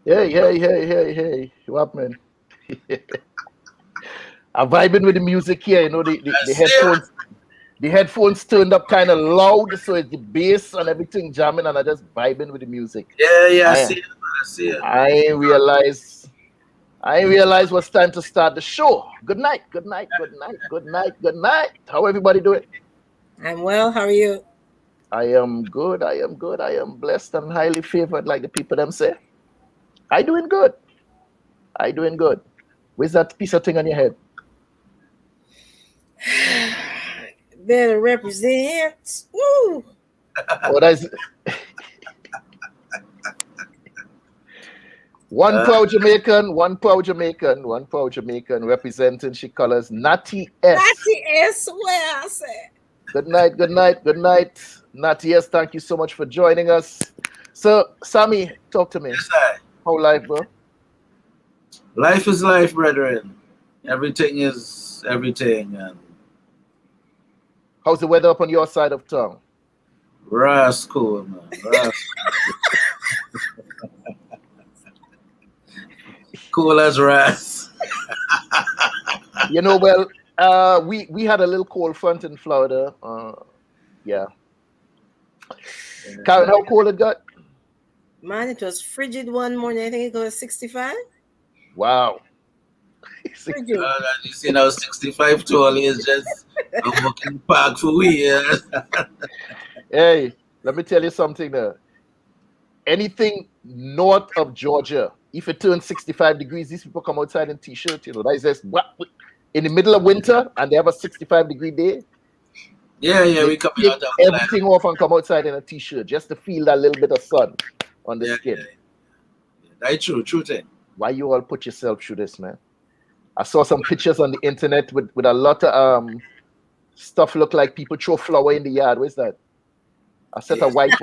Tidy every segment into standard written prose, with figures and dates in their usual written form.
Hey. What, man? I'm vibing with the music here. You know, the That's it. headphones turned up kind of loud, so it's the bass and everything jamming, and I just vibing with the music. Yeah, I I see it, man. I see it. I ain't realize I ain't realize what's time to start the show. Good night, good night, good night, good night, good night. How everybody doing? I'm well. How are you? I am good. I am good. I am blessed and highly favored, like the people them say. I doing good. I doing good. Where's that piece of thing on your head? Better represent. Woo! Oh, that's one proud Jamaican, representing she colors Natty S. Natty S. Where I say. Good night. Natty S, thank you so much for joining us. So, Sammy, talk to me. Yes, I. How life, bro? Life is life, brethren. Everything is everything. And how's the weather up on your side of town? Ras cool, man. Ras. Cool as Ras. You know, well, we had a little cold front in Florida. Yeah. Karin, how cold it got? Man, it was frigid one morning. I think it was 65. Wow. Frigid. You see now 65 tall is just a walking park for we. Yeah. Hey, let me tell you something there. Anything north of Georgia, if it turns 65 degrees, these people come outside in t-shirt, you know. That is just what in the middle of winter and they have a 65-degree day. Yeah, we come out of everything off and come outside in a t-shirt just to feel that little bit of sun on the skin. Yeah. That's true thing. Why you all put yourself through this, man? I saw some pictures on the internet with a lot of stuff look like people throw flour in the yard. Where's that? A set of white.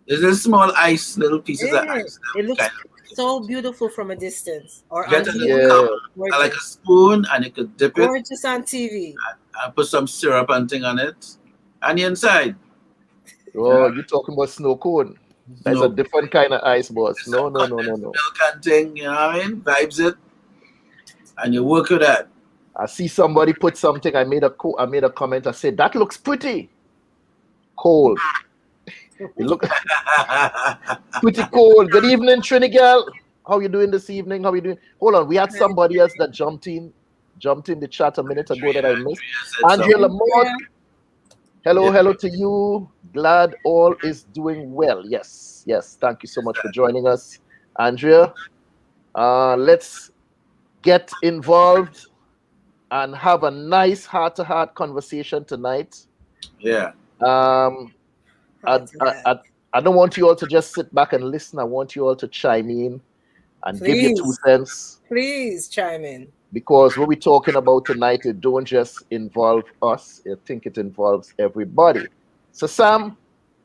There's a small ice, little pieces of ice. It looks so beautiful from a distance. Or get on TV. Like a spoon, and you could dip it. Gorgeous on TV. And put some syrup and thing on it. And the inside. Oh, you're talking about snow cone. That's a different kind of ice, boss. No. Milk and thing, you know what I mean? Vibes it. And you work with that. I see somebody put something. I made a comment. I said, that looks pretty. Cold. It look pretty cold. Good evening, Trinigel. How you doing this evening? How you doing? Hold on. We had somebody else that jumped in the chat a minute ago that I missed. Andrea Lamont. Hello to you. Glad all is doing well. Yes. Thank you so much for joining us, Andrea. Let's get involved and have a nice heart-to-heart conversation tonight. Yeah. I don't want you all to just sit back and listen. I want you all to chime in and give your 2 cents. Please chime in. Because what we're talking about tonight, it don't just involve us. I think it involves everybody. So, Sam,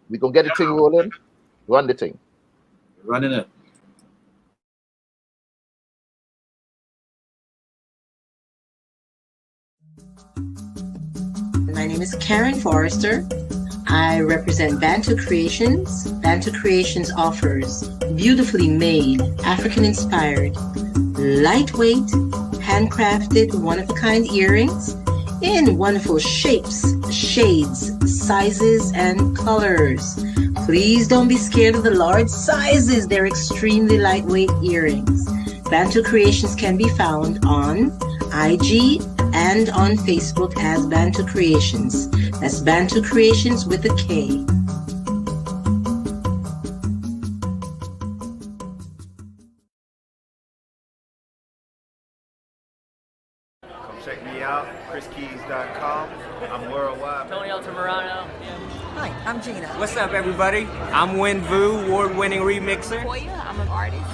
we're going to get the thing rolling. Run the thing. Running it. My name is Karin Forrester. I represent BantuKreations. BantuKreations offers beautifully made, African-inspired, lightweight, handcrafted, one-of-a-kind earrings in wonderful shapes, shades, sizes, and colors. Please don't be scared of the large sizes. They're extremely lightweight earrings. BantuKreations can be found on IG and on Facebook as BantuKreations. That's BantuKreations with a K. Come check me out, chriskeys.com. I'm worldwide. Tony Altamirano. Hi, I'm Gina. What's up, everybody? I'm Win Vu, award-winning remixer. I'm an artist.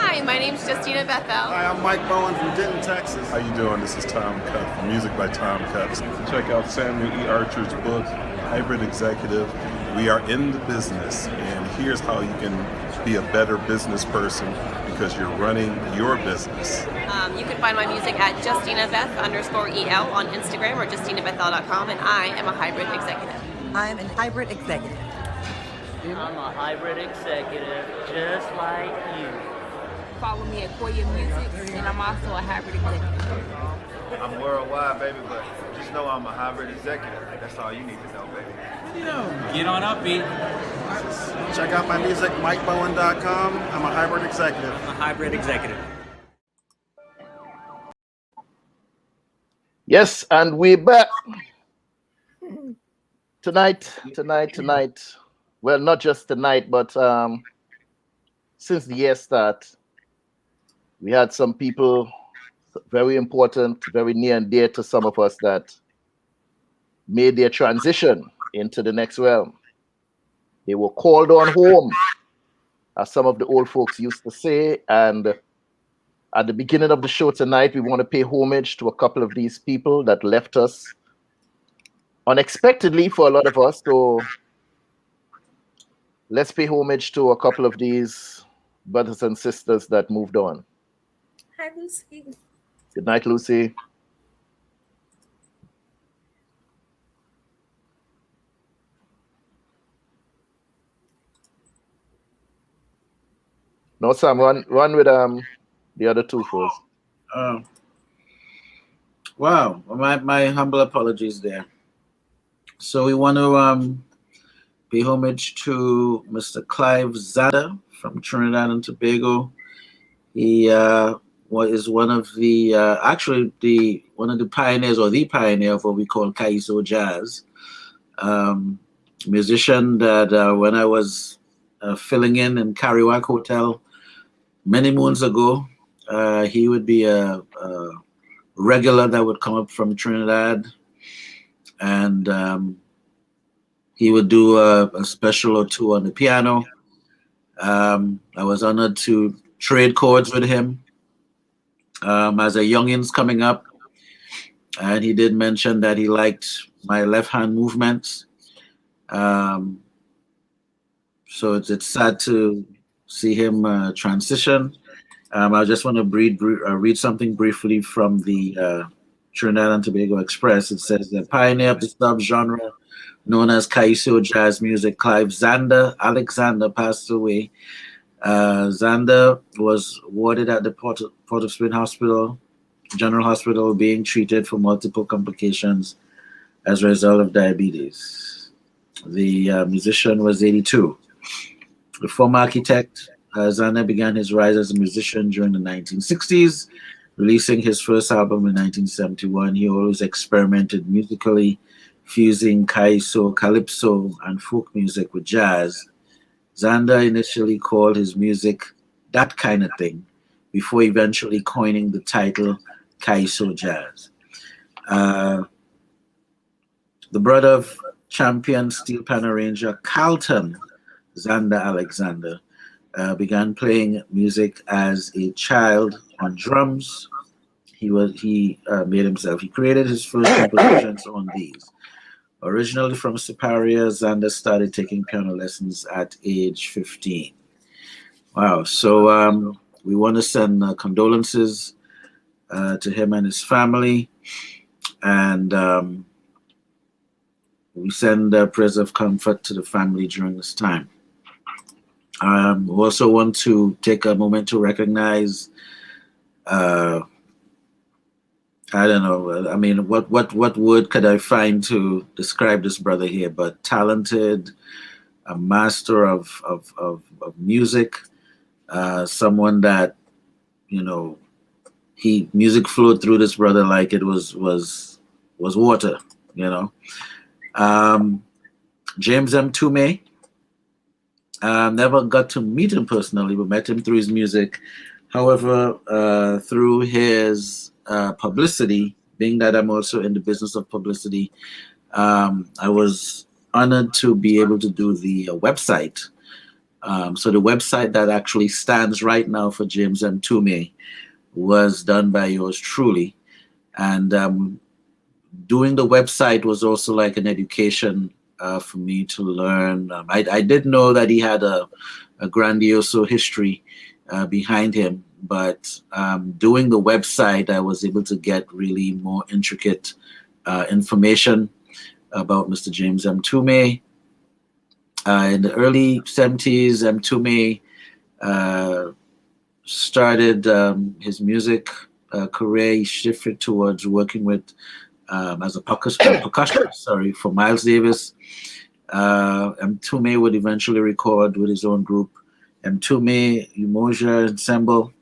Hi, my name's Justina Bethel. Hi, I'm Mike Bowen from Denton, Texas. How you doing? This is Tom Cutt from Music by Tom Cutt. Check out Samuel E. Archer's book, Hybrid Executive. We are in the business, and here's how you can be a better business person because you're running your business. You can find my music at JustinaBeth_EL on Instagram or JustinaBethel.com, and I am a hybrid executive. I'm a hybrid executive. I'm a hybrid executive, just like you. Follow me at Koya Music, and I'm also a hybrid executive. I'm worldwide, baby, but just know I'm a hybrid executive. That's all you need to know, baby. Get on up, B. Check out my music, MikeBowen.com. I'm a hybrid executive. I'm a hybrid executive. Yes, and we're back. Tonight. Well, not just tonight, but since the year start, we had some people very important, very near and dear to some of us that made their transition into the next realm. They were called on home, as some of the old folks used to say. And at the beginning of the show tonight, we want to pay homage to a couple of these people that left us unexpectedly for a lot of us. So let's pay homage to a couple of these brothers and sisters that moved on. Hi, Lucy. Good night, Lucy. No, Sam, run with the other two first. Wow, my humble apologies there. So we want to pay homage to Mr. Clive Zander from Trinidad and Tobago. He is one of the one of the pioneers, or the pioneer of what we call Kaiso jazz. Musician that when I was filling in Kariwak Hotel many moons ago, he would be a regular that would come up from Trinidad, and he would do a special or two on the piano. I was honored to trade chords with him as a youngins coming up, and he did mention that he liked my left hand movements. So it's sad to see him transition. I just want to read something briefly from the Trinidad and Tobago Express. It says, the pioneer of the subgenre known as Kaiso jazz music, Clive Zander Alexander, passed away. Zander was warded at the Port of Spain Hospital, General Hospital, being treated for multiple complications as a result of diabetes. The musician was 82. The former architect, Zander began his rise as a musician during the 1960s, releasing his first album in 1971. He always experimented musically, fusing Kaiso, calypso, and folk music with jazz. Zander initially called his music That Kind of Thing, before eventually coining the title Kaiso Jazz. The brother of champion steel pan arranger Carlton Zander Alexander began playing music as a child on drums. He made himself. He created his first compositions on these. Originally from Siparia, Zander started taking piano lessons at age 15. Wow. So we want to send condolences to him and his family. And we send prayers of comfort to the family during this time. We also want to take a moment to recognize, I don't know, I mean, what word could I find to describe this brother here, but talented, a master of music, someone that, you know, music flowed through this brother like it was water, you know. James M. Tume, never got to meet him personally, but met him through his music. However, through his publicity, being that I'm also in the business of publicity, I was honored to be able to do the website. So the website that actually stands right now for James M. Tume was done by yours truly. And doing the website was also like an education for me to learn. I did know that he had a grandiose history behind him, but doing the website, I was able to get really more intricate information about Mr. James M. Tume. In the early 70s, Mtume started his music career. He shifted towards working with as a percussionist, for Miles Davis. Mtume would eventually record with his own group, Mtume Umoja Ensemble,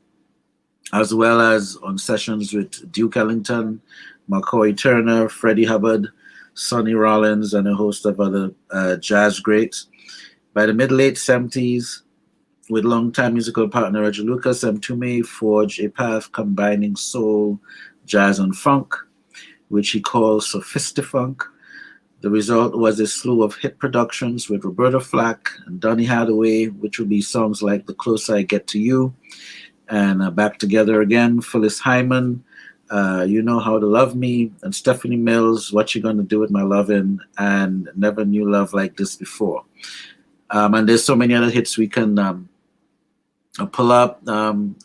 as well as on sessions with Duke Ellington, McCoy Turner, Freddie Hubbard, Sonny Rollins, and a host of other jazz greats. By the mid-late 70s, with longtime musical partner Reggie Lucas, Mtume forged a path combining soul, jazz, and funk, which he calls Sophistifunk. The result was a slew of hit productions with Roberta Flack and Donny Hathaway, which would be songs like The Closer I Get to You, and Back Together Again, Phyllis Hyman, You Know How to Love Me, and Stephanie Mills, What You Gonna Do With My Lovin', and Never Knew Love Like This Before. And there's so many other hits we can pull up.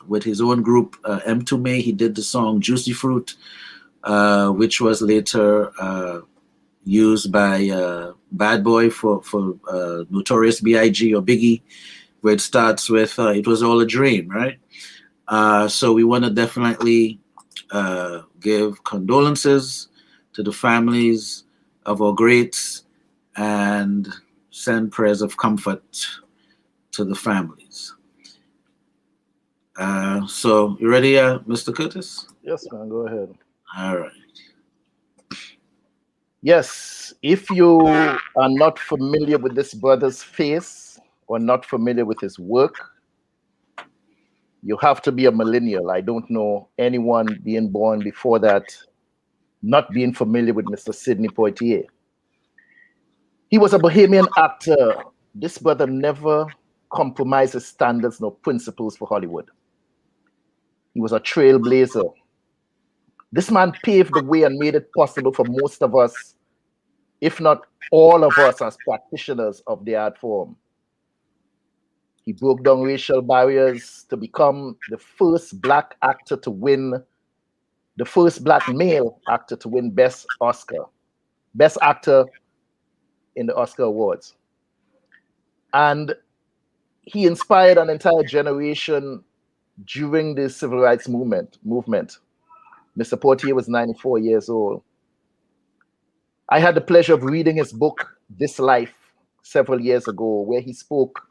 With his own group, Mtume, he did the song Juicy Fruit, which was later used by Bad Boy for Notorious B.I.G. or Biggie, where it starts with, it was all a dream, right? So we want to definitely give condolences to the families of our greats and send prayers of comfort to the families. So you ready, Mr. Curtis? Yes, man, go ahead. All right. Yes, if you are not familiar with this brother's face or not familiar with his work, you have to be a millennial. I don't know anyone being born before that not being familiar with Mr. Sidney Poitier. He was a Bohemian actor. This brother never compromised his standards nor principles for Hollywood. He was a trailblazer. This man paved the way and made it possible for most of us, if not all of us, as practitioners of the art form. He broke down racial barriers to become the first black actor to win, the first black male actor to win Best Actor in the Oscar Awards. And he inspired an entire generation during the civil rights movement. Mr. Poitier was 94 years old. I had the pleasure of reading his book, This Life, several years ago, where he spoke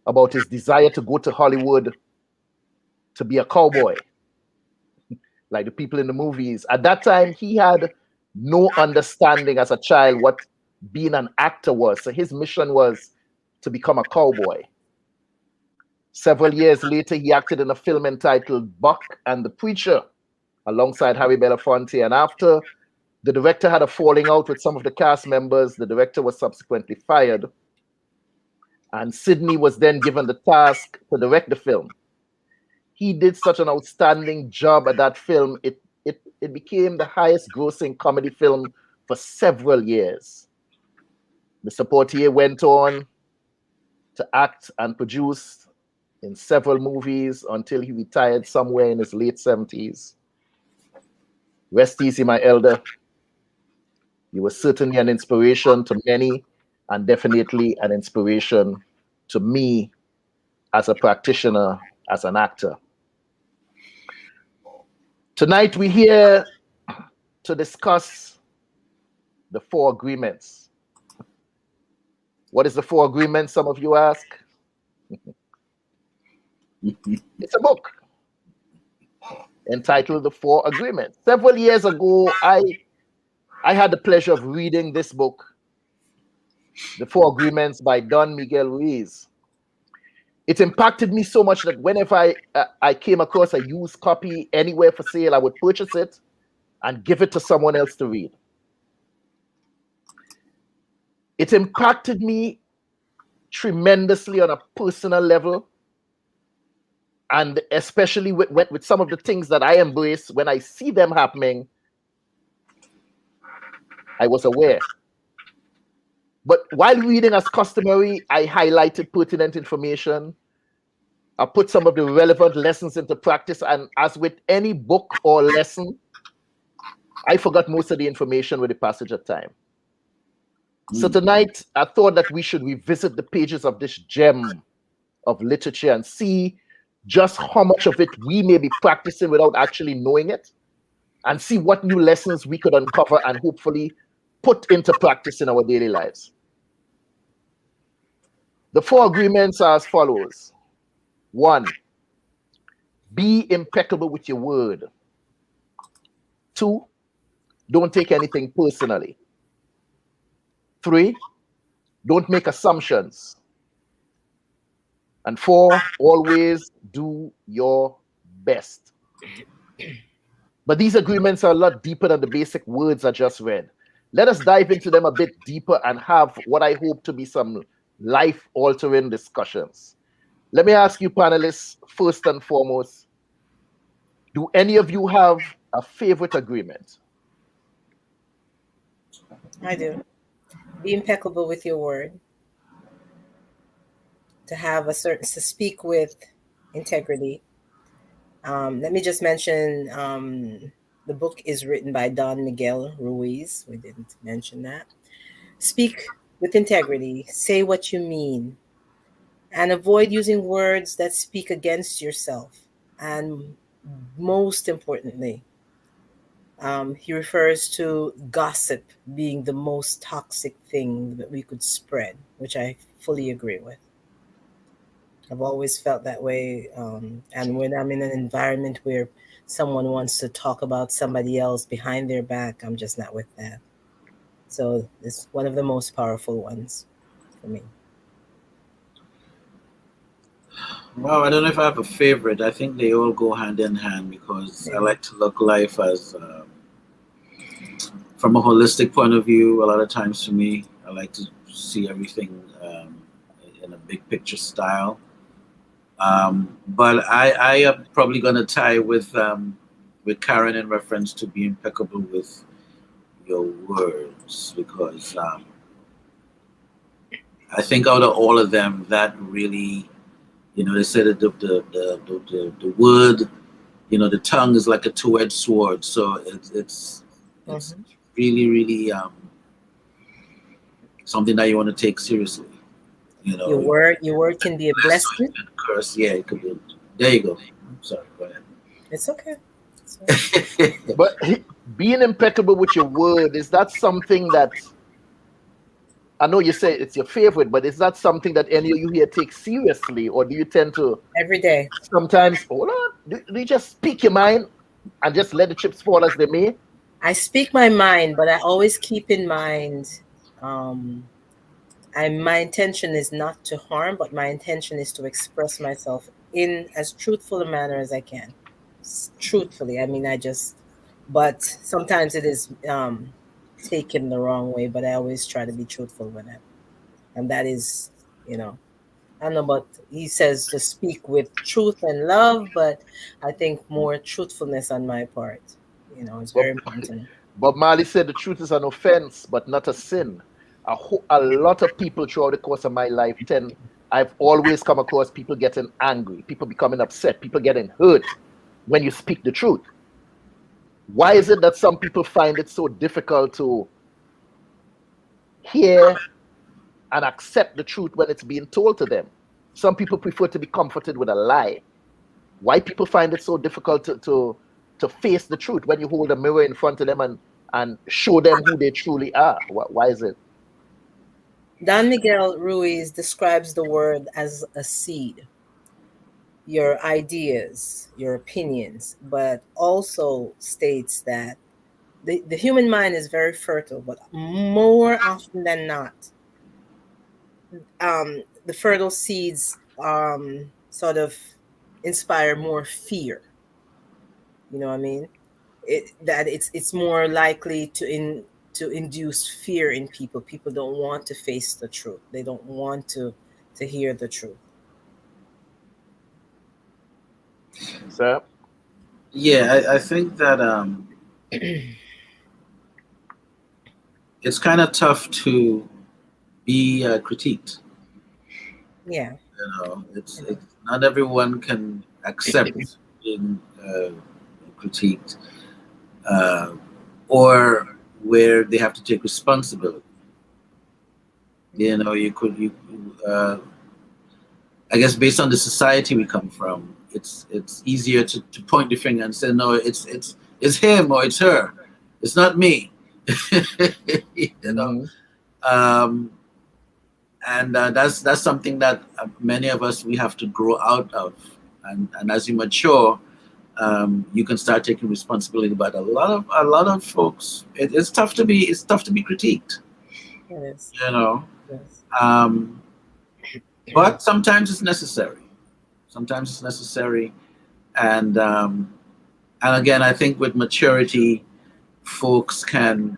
about his desire to go to Hollywood to be a cowboy, like the people in the movies. At that time, he had no understanding as a child what being an actor was. So his mission was to become a cowboy. Several years later, he acted in a film entitled Buck and the Preacher alongside Harry Belafonte. And after the director had a falling out with some of the cast members, the director was subsequently fired. And Sidney was then given the task to direct the film. He did such an outstanding job at that film. It became the highest grossing comedy film for several years. Mr. Poitier went on to act and produce in several movies until he retired somewhere in his late 70s. Rest easy, my elder. You were certainly an inspiration to many, and definitely an inspiration to me as a practitioner, as an actor. Tonight we're here to discuss the 4 agreements. What is the 4 agreements, some of you ask? It's a book entitled The 4 Agreements. Several years ago, I had the pleasure of reading this book, The 4 Agreements by Don Miguel Ruiz. It impacted me so much that whenever I came across a used copy anywhere for sale, I would purchase it and give it to someone else to read. It impacted me tremendously on a personal level, and especially with some of the things that I embrace. When I see them happening, I was aware. But while reading as customary, I highlighted pertinent information. I put some of the relevant lessons into practice, and as with any book or lesson, I forgot most of the information with the passage of time. So tonight, I thought that we should revisit the pages of this gem of literature and see just how much of it we may be practicing without actually knowing it, and see what new lessons we could uncover and hopefully put into practice in our daily lives. The 4 agreements are as follows. 1, be impeccable with your word. 2, don't take anything personally. 3, don't make assumptions. And 4, always do your best. But these agreements are a lot deeper than the basic words I just read. Let us dive into them a bit deeper and have what I hope to be some life-altering discussions. Let me ask you, panelists, first and foremost, do any of you have a favorite agreement? I do. Be impeccable with your word. To speak with integrity. Let me just mention the book is written by Don Miguel Ruiz. We didn't mention that. Speak with integrity. Say what you mean. And avoid using words that speak against yourself. And most importantly, he refers to gossip being the most toxic thing that we could spread, which I fully agree with. I've always felt that way. And when I'm in an environment where someone wants to talk about somebody else behind their back, I'm just not with that. So it's one of the most powerful ones for me. Well, I don't know if I have a favorite. I think they all go hand in hand because I like to look life as from a holistic point of view. A lot of times for me, I like to see everything in a big picture style. But I am probably going to tie with Karin in reference to be impeccable with your words, because I think out of all of them, that really, they say that the word, the tongue is like a two-edged sword. So it's really, really something that you want to take seriously. Your word can be a blessing. Curse, yeah, it could be. There you go. I'm sorry, go ahead. It's okay. But being impeccable with your word, is that something that, I know you say it's your favorite, but is that something that any of you here take seriously, or do you tend to every day? Sometimes, hold on, do you just speak your mind and just let the chips fall as they may? I speak my mind, but I always keep in mind, my intention is not to harm, but my intention is to express myself in as truthful a manner as I can. Truthfully, but sometimes it is taken the wrong way, but I always try to be truthful with it. And that is, I don't know, but he says to speak with truth and love, but I think more truthfulness on my part, it's very important. Bob Marley said the truth is an offense, but not a sin. A lot of people throughout the course of my life I've always come across people getting angry, people becoming upset, people getting hurt when you speak the truth. Why is it that some people find it so difficult to hear and accept the truth when it's being told to them? Some people prefer to be comforted with a lie. Why people find it so difficult to face the truth when you hold a mirror in front of them and show them who they truly are? Why is it? Don Miguel Ruiz describes the word as a seed. Your ideas, your opinions, but also states that the human mind is very fertile, but more often than not, the fertile seeds sort of inspire more fear. You know what I mean? It's more likely to induce fear in people. People don't want to face the truth. They don't want to hear the truth. Sir? Yeah, I think that it's kind of tough to be critiqued. Yeah. It's not everyone can accept being critiqued, or where they have to take responsibility. You know, I guess based on the society we come from, it's easier to point the finger and say, no, it's him or it's her. It's not me. You know, and that's something that many of us, we have to grow out of. And as you mature, you can start taking responsibility. But a lot of folks, it's tough to be critiqued. Yes. You know, Yes. but sometimes it's necessary. And again, I think with maturity, folks can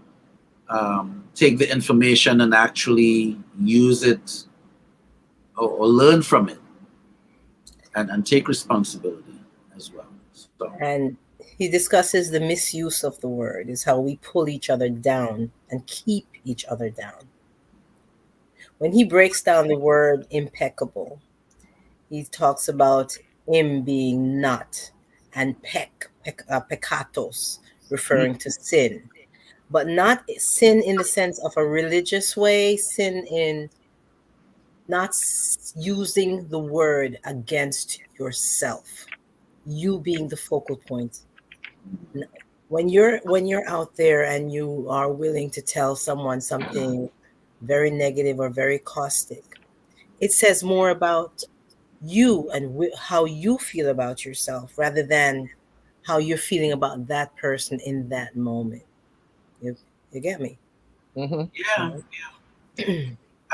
take the information and actually use it or learn from it, and take responsibility as well. So. And he discusses the misuse of the word, is how we pull each other down and keep each other down. When he breaks down the word impeccable, he talks about him being not, and peccatos, referring to sin, but not sin in the sense of a religious way, sin in not using the word against yourself, you being the focal point. When you're out there and you are willing to tell someone something very negative or very caustic, it says more about you and how you feel about yourself rather than how you're feeling about that person in that moment. You get me? Yeah.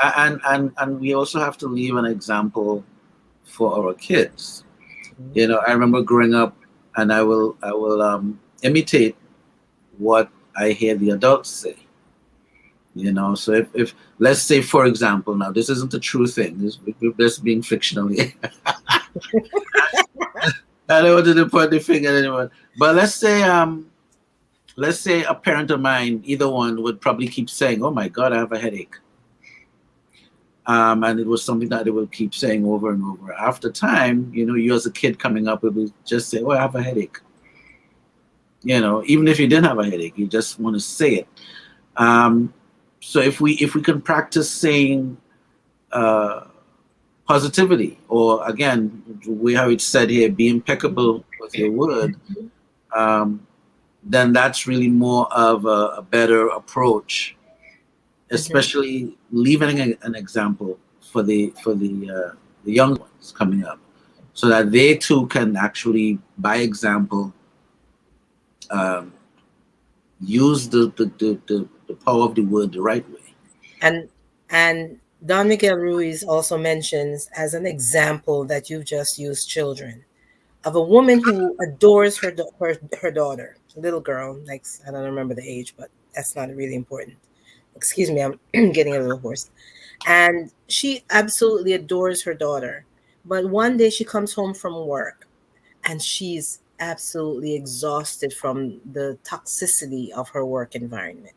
And we also have to leave an example for our kids. You know, I remember growing up, and I will imitate what I hear the adults say. You know, so if let's say, for example, now this isn't a true thing, we're just being fictionally. I don't want to point the finger at anyone, but let's say a parent of mine, either one, would probably keep saying, "Oh my God, I have a headache," and it was something that they would keep saying over and over. After time, you know, you as a kid coming up, it would just say, "Oh, I have a headache." You know, even if you didn't have a headache, you just want to say it. So if we can practice saying positivity, or again, we have it said here, be impeccable with your word, then that's really more of a better approach, especially leaving an example for the young ones coming up, so that they too can actually, by example, use the power of the word the right way. And Don Miguel Ruiz also mentions as an example that you've just used children, of a woman who adores her daughter, a little girl, like, I don't remember the age, but that's not really important. Excuse me, I'm getting a little hoarse. And she absolutely adores her daughter. But one day she comes home from work and she's absolutely exhausted from the toxicity of her work environment.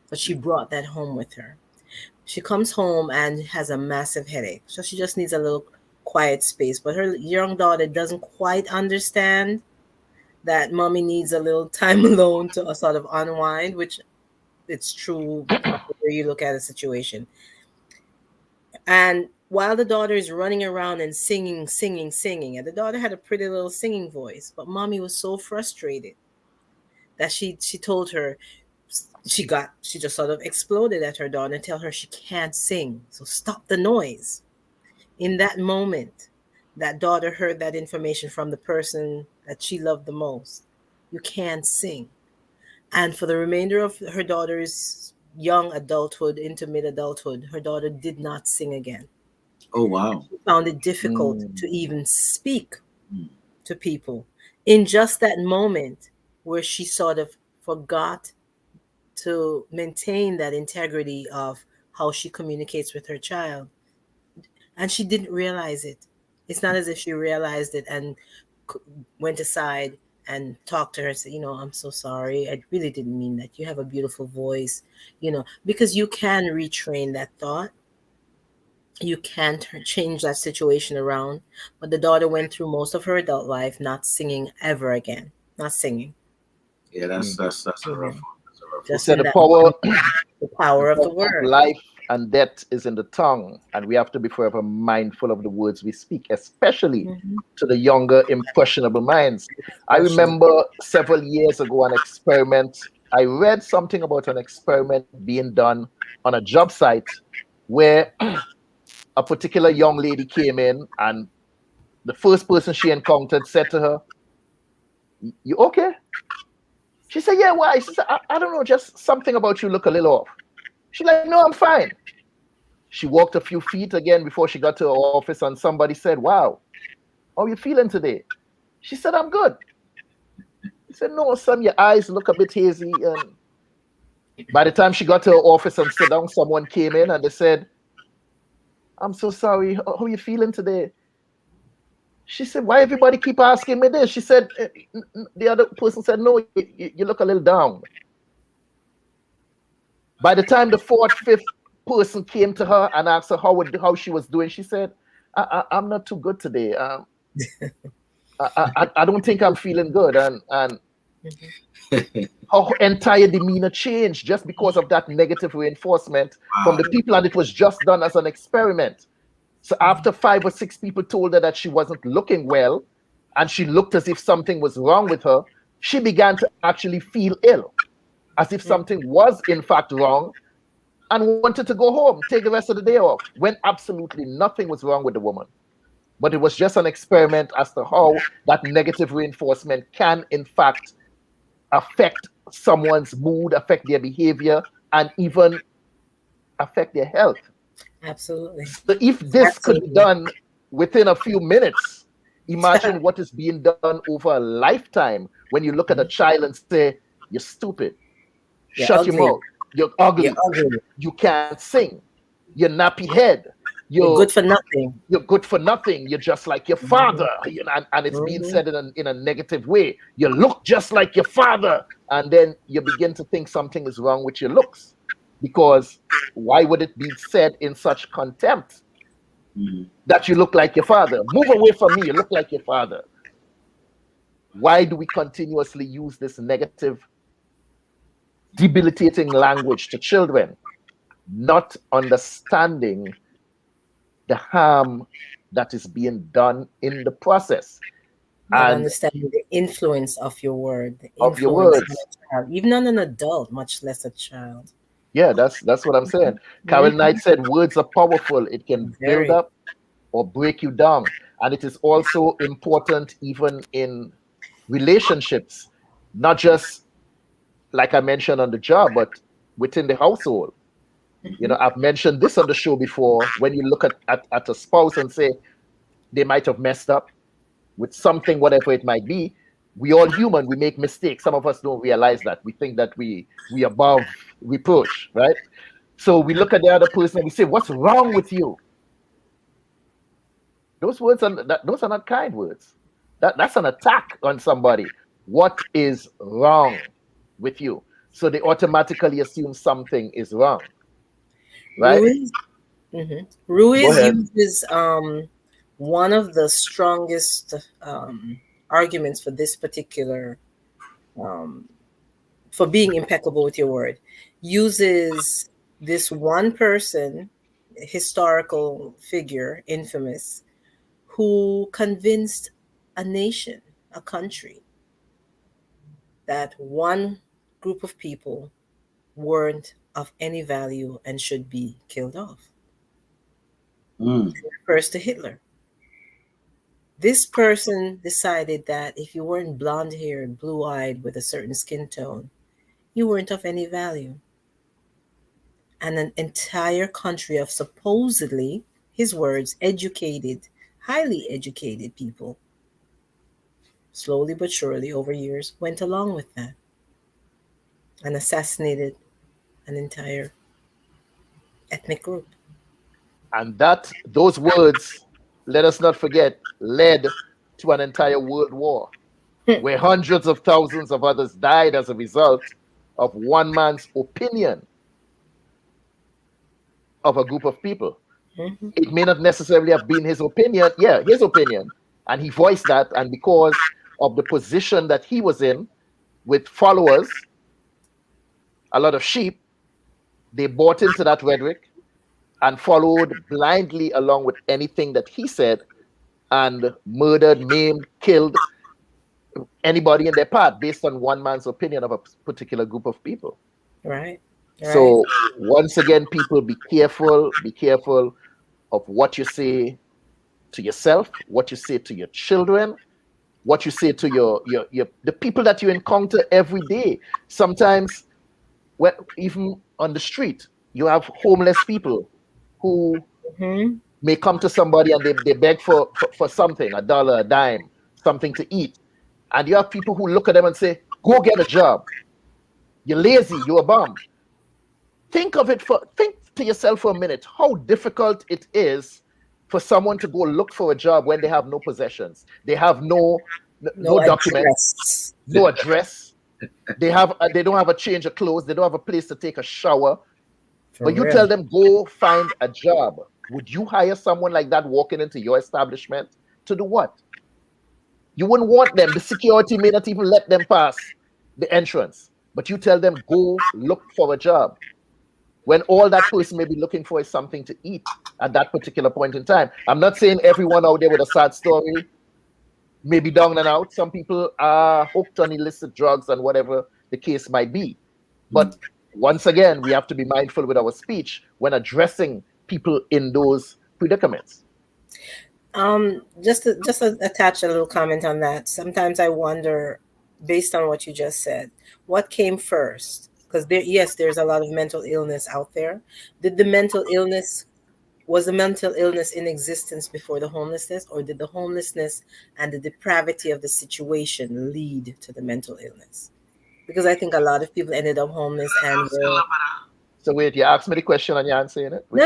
But she brought that home with her. She comes home and has a massive headache. So she just needs a little quiet space. But her young daughter doesn't quite understand that mommy needs a little time alone to sort of unwind, which it's true where you look at a situation. And while the daughter is running around and singing, and the daughter had a pretty little singing voice, but mommy was so frustrated that she told her, she just sort of exploded at her daughter and tell her she can't sing, so stop the noise. In that moment, that daughter heard that information from the person that she loved the most. You can't sing. And for the remainder of her daughter's young adulthood into mid-adulthood, her daughter did not sing again. Oh, wow. She found it difficult to even speak to people in just that moment where she sort of forgot to maintain that integrity of how she communicates with her child. And she didn't realize it. It's not as if she realized it and went aside and talked to her and said, I'm so sorry. I really didn't mean that. You have a beautiful voice, because you can retrain that thought. You can change that situation around. But the daughter went through most of her adult life not singing ever again. Not singing. Yeah, that's a rough one. Just the power. The power of the Because word. life and death is in the tongue, and we have to be forever mindful of the words we speak, especially to the younger, impressionable minds. I remember several years ago an experiment. I read something about an experiment being done on a job site where a particular young lady came in, and the first person she encountered said to her, "You okay?" She said, "Yeah, why?" She said, I don't know, just something about you look a little off." She's like, "No, I'm fine." She walked a few feet again before she got to her office, and somebody said, "Wow, how are you feeling today?" She said, "I'm good." He said, "No, son, your eyes look a bit hazy." And by the time she got to her office and sat down, someone came in and they said, "I'm so sorry, how are you feeling today?" She said, "Why everybody keep asking me this?" She said, the other person said, "No, you look a little down." By the time the fourth, fifth person came to her and asked her how she was doing, she said, I'm not too good today. I don't think I'm feeling good." And her entire demeanor changed just because of that negative reinforcement from the people, and it was just done as an experiment. So after 5 or 6 people told her that she wasn't looking well, and she looked as if something was wrong with her, she began to actually feel ill, as if something was in fact wrong, and wanted to go home, take the rest of the day off, when absolutely nothing was wrong with the woman. But it was just an experiment as to how that negative reinforcement can, in fact, affect someone's mood, affect their behavior, and even affect their health. Absolutely. So if this could be done within a few minutes, imagine what is being done over a lifetime when you look at a child and say, "You're stupid. You're Shut ugly. your mouth. You're ugly. You're ugly. You can't sing. You're nappy head. You're good for nothing. You're good for nothing. You're just like your father." You know, and it's being said in a negative way. "You look just like your father." And then you begin to think something is wrong with your looks. Because why would it be said in such contempt that you look like your father? "Move away from me. You look like your father." Why do we continuously use this negative, debilitating language to children, not understanding the harm that is being done in the process? Not And understanding the influence of your word, the of your influence words. on a child, even on an adult, much less a child. Yeah, that's what I'm saying. Carol Knight said, "Words are powerful. It can build Very. up or break you down." And it is also important even in relationships, not just like I mentioned on the job, but within the household. You know, I've mentioned this on the show before. When you look at a spouse and say they might have messed up with something, whatever it might be, we all human, we make mistakes. Some of us don't realize that. We think that we above reproach, right? So we look at the other person and we say, "What's wrong with you?" Those words those are not kind words. That's an attack on somebody. What is wrong with you? So they automatically assume something is wrong, right? Ruiz ahead. uses one of the strongest arguments for this particular for being impeccable with your word. Uses this one person, historical figure, infamous, who convinced a nation, a country, that one group of people weren't of any value and should be killed off. It refers to Hitler. This person decided that if you weren't blonde haired, blue eyed, with a certain skin tone, you weren't of any value. And an entire country of supposedly, his words, educated, highly educated people, slowly but surely over years, went along with that and assassinated an entire ethnic group. And those words, let us not forget, led to an entire world war where hundreds of thousands of others died as a result of one man's opinion of a group of people. It may not necessarily have been his opinion. Yeah, his opinion. And he voiced that. And because of the position that he was in with followers, a lot of sheep, they bought into that rhetoric and followed blindly along with anything that he said and murdered, maimed, killed anybody in their path based on one man's opinion of a particular group of people. Right. So once again, people be careful of what you say to yourself, what you say to your children, what you say to your the people that you encounter every day. Sometimes, even on the street, you have homeless people who may come to somebody and they beg for something, $1, a dime, something to eat. And you have people who look at them and say, go get a job. You're lazy, you're a bum. Think to yourself for a minute how difficult it is for someone to go look for a job when they have no possessions. They have no documents, no address. They don't have a change of clothes. They don't have a place to take a shower. But you tell them, go find a job. Would you hire someone like that walking into your establishment to do what? You wouldn't want them. The security may not even let them pass the entrance. But you tell them, go look for a job. When all that person may be looking for is something to eat at that particular point in time. I'm not saying everyone out there with a sad story may be down and out. Some people are hooked on illicit drugs and whatever the case might be. But once again, we have to be mindful with our speech when addressing people in those predicaments. Just to attach a little comment on that. Sometimes I wonder, based on what you just said, what came first? Because there's a lot of mental illness out there. Was the mental illness in existence before the homelessness, or did the homelessness and the depravity of the situation lead to the mental illness? Because I think a lot of people ended up homeless and So wait, you asked me the question and you're answering it? No.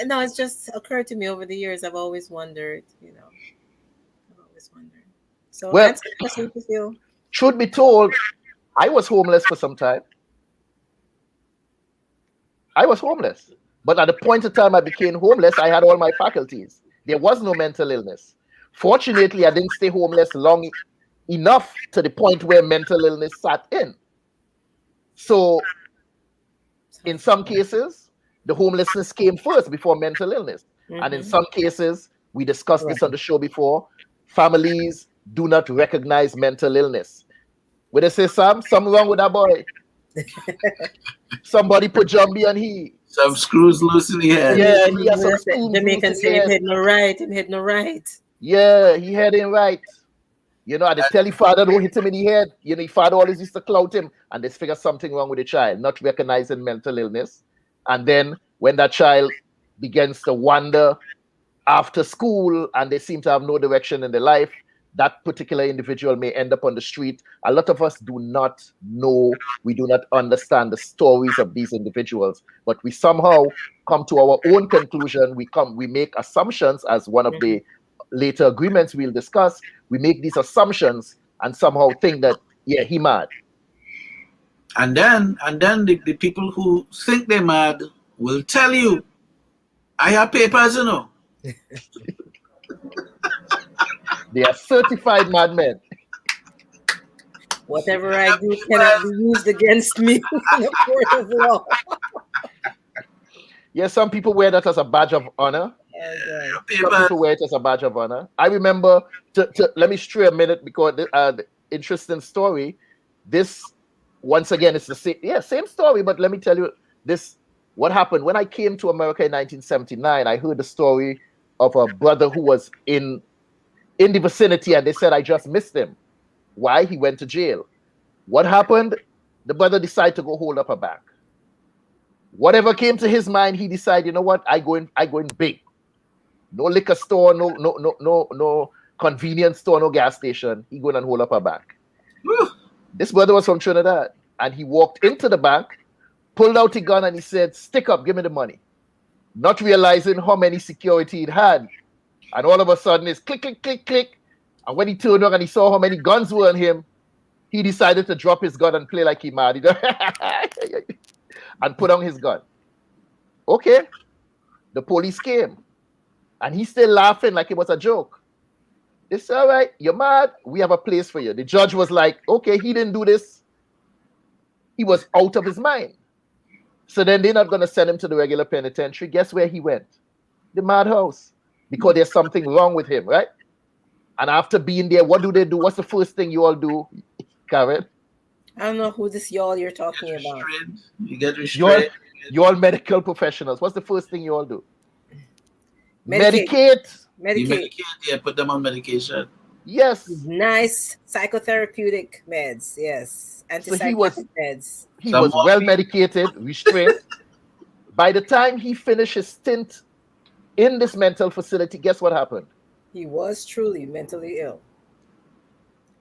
No, it's just occurred to me over the years. I've always wondered, So well, that's what you feel. Truth be told, I was homeless for some time. I was homeless. But at the point of time I became homeless, I had all my faculties. There was no mental illness. Fortunately, I didn't stay homeless long enough to the point where mental illness sat in. So in some cases, the homelessness came first before mental illness. And in some cases, we discussed this on the show before, families do not recognize mental illness. When they say, something wrong with that boy. Somebody put Jumbie on some screws loose in the head. Yeah, he has some screws. Jamaican say him head no right. Yeah, he had him right. I just tell his father don't hit him in the head. His father always used to clout him, and they figure something wrong with the child, not recognizing mental illness. And then when that child begins to wander after school and they seem to have no direction in their life, that particular individual may end up on the street. A lot of us do not know, we do not understand the stories of these individuals, but we somehow come to our own conclusion. We make assumptions, as one of the later agreements we'll discuss. We make these assumptions and somehow think that, yeah, he mad. And then the people who think they're mad will tell you, I have papers, They are certified madmen. Whatever I do cannot be used against me in a court of law. Yeah, some people wear that as a badge of honor. Some people wear it as a badge of honor. I remember, let me stray a minute because the interesting story. This, once again, it's the same story, but let me tell you this. What happened when I came to America in 1979, I heard the story of a brother who was in the vicinity, and they said, I just missed him. Why? He went to jail. What happened? The brother decided to go hold up a bank. Whatever came to his mind, he decided, you know what? I go in big. No liquor store, no convenience store, no gas station. He going and hold up a bank. This brother was from Trinidad, and he walked into the bank, pulled out a gun, and he said, stick up, give me the money. Not realizing how many security he'd had. And all of a sudden, it's click, click, click, click. And when he turned around and he saw how many guns were on him, he decided to drop his gun and play like he mad. And put down his gun. Okay. The police came. And he's still laughing like it was a joke. They said, all right, you're mad. We have a place for you. The judge was like, okay, he didn't do this. He was out of his mind. So then they're not going to send him to the regular penitentiary. Guess where he went? The madhouse. Because there's something wrong with him, right? And after being there, what do they do? What's the first thing you all do, Karin? I don't know who this y'all you're talking about. You get restrained. You all medical professionals. What's the first thing you all do? Medicate. You medicate, yeah, put them on medication. Yes. Nice psychotherapeutic meds. Yes. Antipsychotic meds. He was well medicated, restrained. By the time he finished his stint in this mental facility, guess what happened? He was truly mentally ill.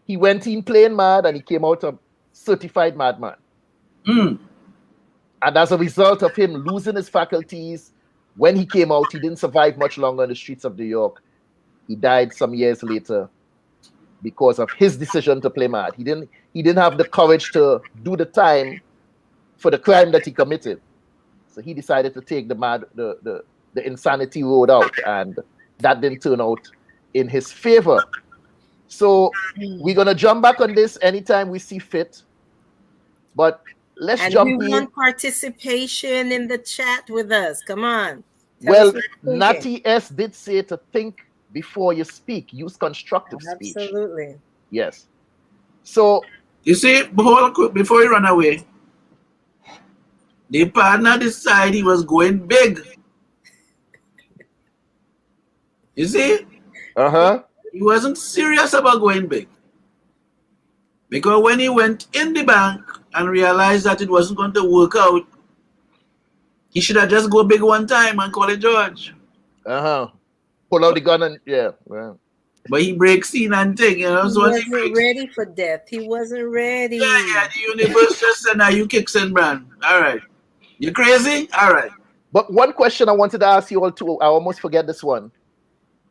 He went in playing mad and he came out a certified madman. And as a result of him losing his faculties, when he came out, he didn't survive much longer on the streets of New York. He died some years later because of his decision to play mad. He didn't have the courage to do the time for the crime that he committed. So he decided to take the insanity road out, and that didn't turn out in his favor. So we're gonna jump back on this anytime we see fit. But let's jump in. We want participation in the chat with us. Come on. Well, Natty S did say to think before you speak. Use constructive speech. Absolutely. Yes. So you see, before he run away, the partner decided he was going big. You see? He wasn't serious about going big. Because when he went in the bank and realized that it wasn't going to work out, he should have just go big one time and call it George. Pull out the gun and well. But he breaks in and thing, So he wasn't ready for death. He wasn't ready. Yeah, the universe just said, now you kicks in, man. All right. You crazy? All right. But one question I wanted to ask you all too, I almost forget this one.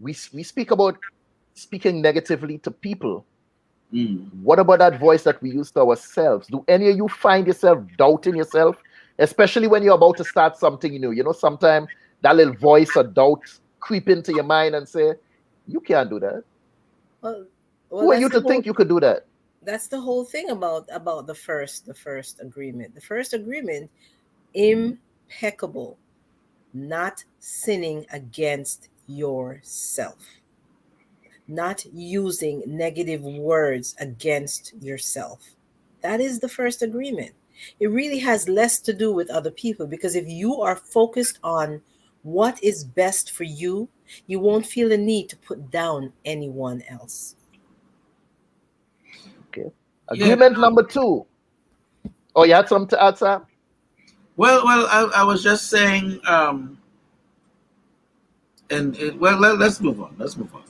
We speak about speaking negatively to people. What about that voice that we use to ourselves? Do any of you find yourself doubting yourself? Especially when you're about to start something new. You know, sometimes that little voice of doubt creep into your mind and say, you can't do that. Who are you to think you could do that? That's the whole thing about the first agreement. The first agreement, impeccable, not sinning against yourself, not using negative words against yourself. That is the first agreement. It really has less to do with other people, because if you are focused on what is best for you, you won't feel the need to put down anyone else. Okay. Agreement number 2. Oh, you had something to add, Sam? Well, I was just saying, let's move on.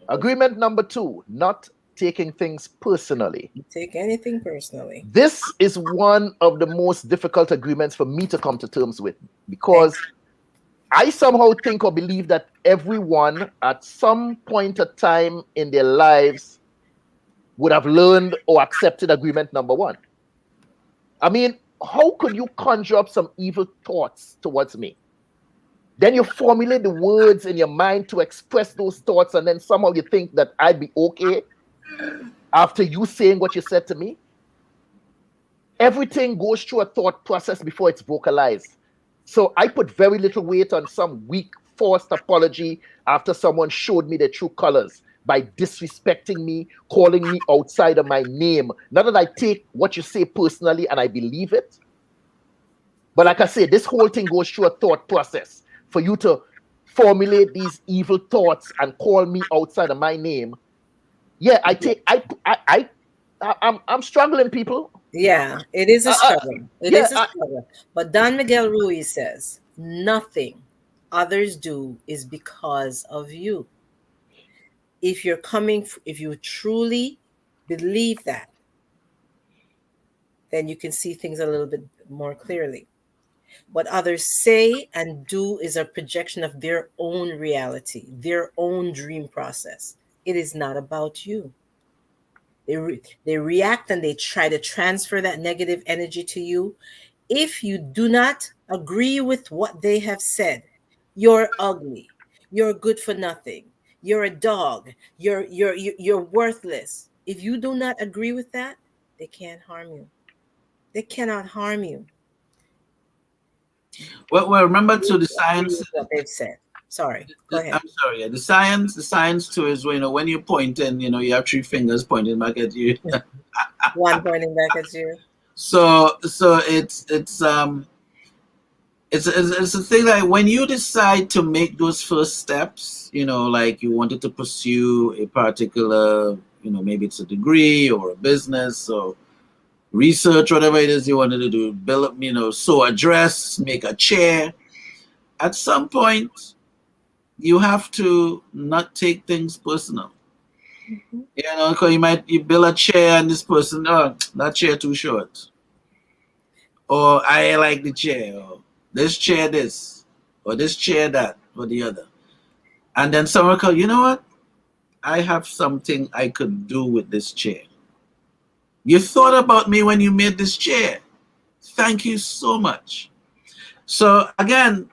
Agreement number 2, not taking things personally. Take anything personally. This is one of the most difficult agreements for me to come to terms with, because I somehow think or believe that everyone at some point of time in their lives would have learned or accepted agreement number 1. I mean, how could you conjure up some evil thoughts towards me? Then you formulate the words in your mind to express those thoughts, and then somehow you think that I'd be okay after you saying what you said to me? Everything goes through a thought process before it's vocalized. So I put very little weight on some weak, forced apology after someone showed me their true colors by disrespecting me, calling me outside of my name. Not that I take what you say personally and I believe it. But like I say, this whole thing goes through a thought process. For you to formulate these evil thoughts and call me outside of my name. Yeah, I'm struggling, people. Yeah, it is a struggle. It is a struggle. But Don Miguel Ruiz says, nothing others do is because of you. If you truly believe that, then you can see things a little bit more clearly. What others say and do is a projection of their own reality, their own dream process. It is not about you. They react and they try to transfer that negative energy to you. If you do not agree with what they have said, you're ugly, you're good for nothing, you're a dog, you're worthless. If you do not agree with that, they can't harm you. They cannot harm you. Well, remember to the science. What they've said. Sorry, go ahead. I'm sorry. Yeah, the science too is when you're pointing, you have 3 fingers pointing back at you. One pointing back at you. So it's a thing like when you decide to make those first steps, like you wanted to pursue a particular, maybe it's a degree or a business or research, whatever it is you wanted to do, build, sew a dress, make a chair. At some point, you have to not take things personal. Mm-hmm. Because you build a chair and this person, oh, that chair too short. Or I like the chair, or this chair this, or this chair that, or the other. And then someone goes, you know what? I have something I could do with this chair. You thought about me when you made this chair. Thank you so much. So again,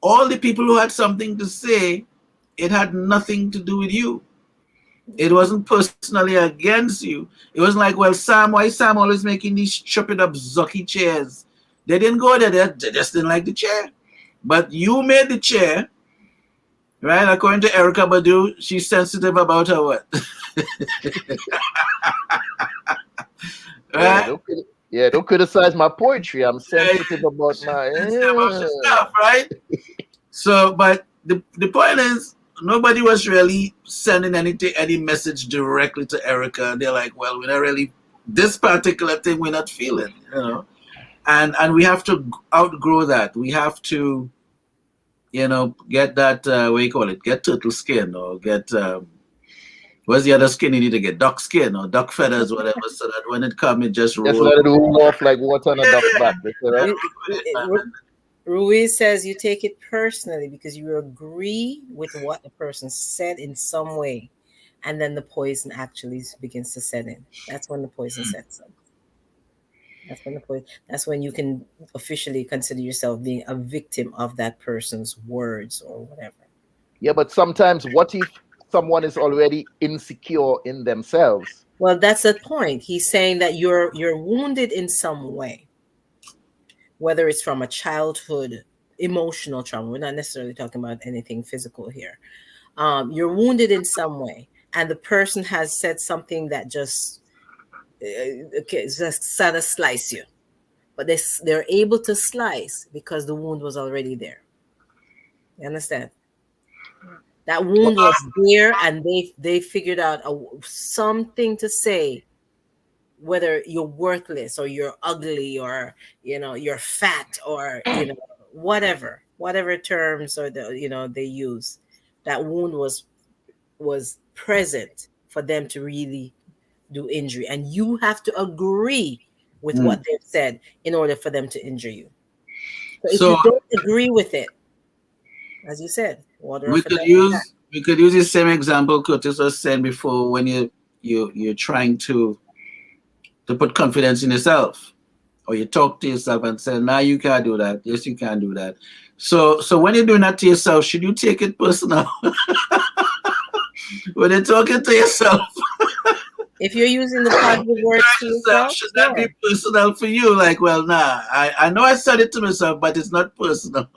all the people who had something to say, it had nothing to do with you. It wasn't personally against you. It wasn't like, well, why Sam always making these chopping up zucky chairs? They didn't go there. They just didn't like the chair. But you made the chair, right? According to Erica Badu, she's sensitive about her what? Right? Don't criticize my poetry. I'm sensitive about my stuff, right? So, but the point is, nobody was really sending any message directly to Erica. They're like, well, we're not really, this particular thing we're not feeling, and we have to outgrow that. We have to, get that, what do you call it? Get turtle skin, or get, what's the other skin you need to get? Duck skin or duck feathers, whatever, so that when it comes, it just rolls. Just let it roll off like water on a duck's back. Right? Ruiz says you take it personally because you agree with what the person said in some way, and then the poison actually begins to set in. That's when the poison sets in. That's when you can officially consider yourself being a victim of that person's words or whatever. Yeah, but sometimes what if someone is already insecure in themselves? Well, that's the point. He's saying that you're wounded in some way. Whether it's from a childhood emotional trauma, we're not necessarily talking about anything physical here. You're wounded in some way, and the person has said something that just sort of slice you, but they're able to slice because the wound was already there. You understand? That wound was there, and they figured out something to say. Whether you're worthless or you're ugly or you're fat or whatever terms or they use, that wound was present for them to really do injury, and you have to agree with what they've said in order for them to injure you. So if you don't agree with it, as you said, we could use the same example Curtis was saying before, when you're trying to put confidence in yourself, or you talk to yourself and say, "Nah, you can't do that. Yes, you can do that." So when you're doing that to yourself, should you take it personal? When you're talking to yourself, if you're using the positive words to yourself, should that be personal for you? Like, well, nah, I know I said it to myself, but it's not personal.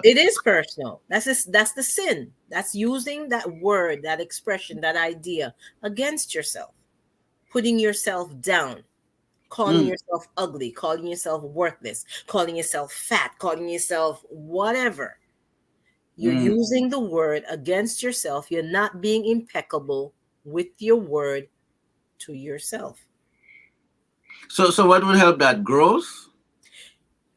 It is personal. That's the sin. That's using that word, that expression, that idea against yourself. Putting yourself down, calling yourself ugly, calling yourself worthless, calling yourself fat, calling yourself whatever. You're using the word against yourself. You're not being impeccable with your word to yourself. So what would help that? Growth?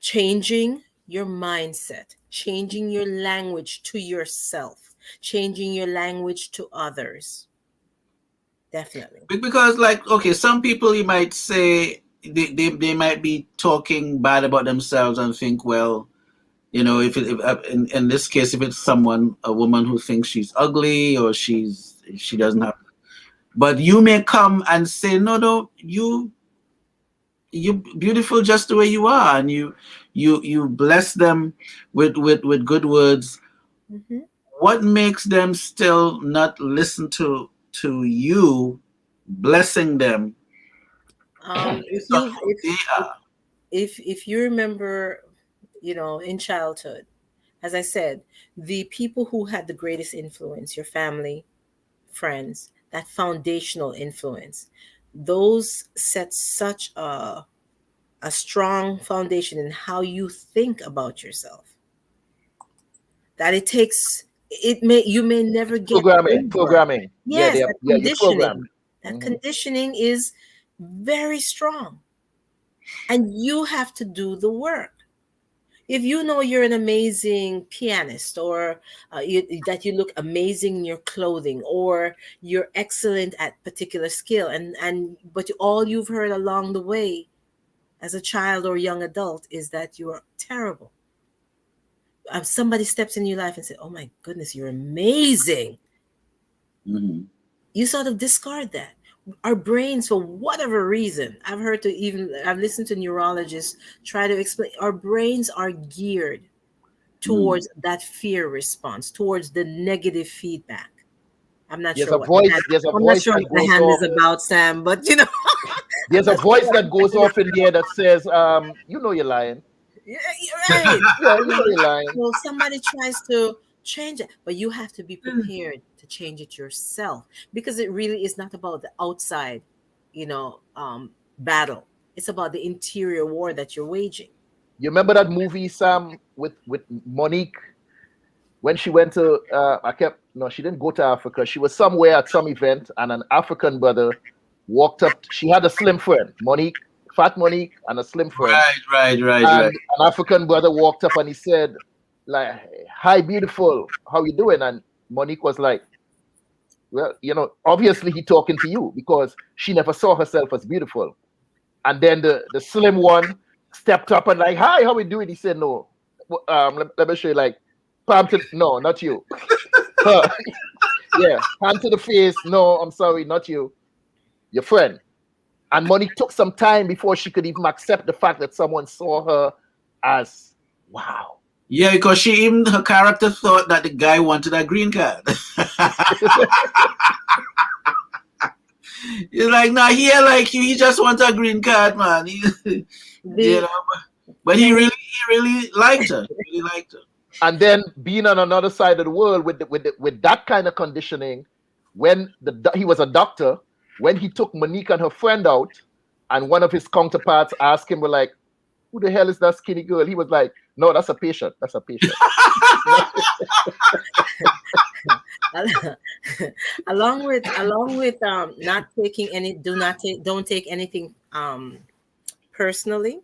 Changing your mindset, changing your language to yourself, changing your language to others. Definitely. Because, like, okay, some people, you might say, they might be talking bad about themselves and think, well, if in this case, if it's a woman who thinks she's ugly or she doesn't have, but you may come and say, no, you're beautiful just the way you are, and you bless them with good words. what makes them still not listen to you blessing them? If you remember, in childhood, as I said, the people who had the greatest influence, your family, friends, that foundational influence, those set such a strong foundation in how you think about yourself that you may never get programming. Yes, Yeah, that you're conditioning. programmed. That conditioning is very strong, and you have to do the work. If you know you're an amazing pianist, or that you look amazing in your clothing, or you're excellent at particular skill, but all you've heard along the way as a child or young adult is that you are terrible. Somebody steps in your life and says, "Oh my goodness, you're amazing." Mm-hmm. You sort of discard that. Our brains, for whatever reason, I've listened to neurologists try to explain, our brains are geared towards that fear response, towards the negative feedback. I'm not sure what the hand is about, Sam, but there's a voice that goes off in there that says, you're lying. Yeah, right. You're lying. Well, somebody tries to change it, but you have to be prepared to change it yourself, because it really is not about the outside, battle. It's about the interior war that you're waging. You remember that movie, Sam, with Monique, when she went to she didn't go to Africa. She was somewhere at some event, and an African brother walked up. She had a slim friend, Monique, fat Monique, and a slim friend. Right. An African brother walked up and he said, like, "Hi, beautiful. How you doing?" And Monique was like, "Well, obviously he talking to you, because she never saw herself as beautiful." And then the slim one stepped up and like, "Hi, how we doing?" He said, "No, let me show you, like, palm to, no, not you." Yeah, hand to the face. "No, I'm sorry, not you. Your friend." And Monique took some time before she could even accept the fact that someone saw her as, wow. Yeah, because her character thought that the guy wanted a green card. He's like, "Nah, he like you. He just wants a green card, man." But he really liked her. He really liked her. And then being on another side of the world with that kind of conditioning, when he was a doctor, when he took Monique and her friend out, and one of his counterparts asked him, like, "Who the hell is that skinny girl?" He was like, "No, that's a patient. That's a patient." along with not taking any, don't take anything personally.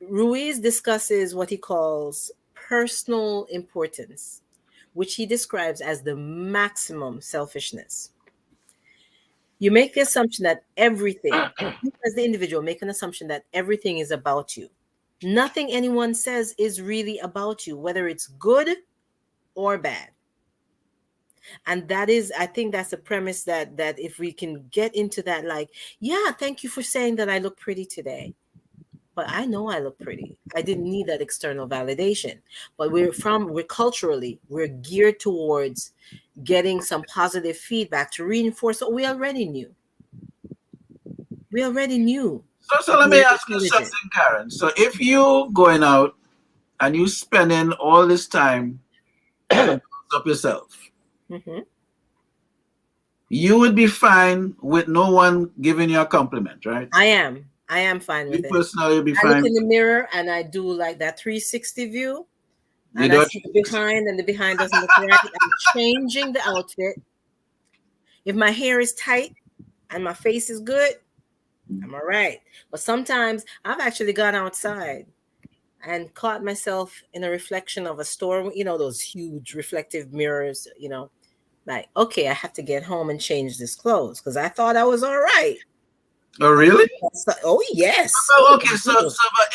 Ruiz discusses what he calls personal importance, which he describes as the maximum selfishness. You make the assumption that everything, you as the individual, make an assumption that everything is about you. Nothing anyone says is really about you, whether it's good or bad. And I think that's the premise that if we can get into that, like, yeah, thank you for saying that I look pretty today. But I know I look pretty. I didn't need that external validation. But we're culturally, we're geared towards getting some positive feedback to reinforce what we already knew. So let me ask you something, Karin. So if you going out and you spending all this time up yourself, you would be fine with no one giving you a compliment, right? I am fine with it. Personally, you'll be I fine. look in the mirror and I do like that 360 view. And I see the behind, and the behind doesn't look right. I'm changing the outfit. If my hair is tight and my face is good, I'm all right. But sometimes I've actually gone outside and caught myself in a reflection of a store, those huge reflective mirrors, like, okay, I have to get home and change this clothes because I thought I was all right. Oh, really? Oh, yes. Okay, so but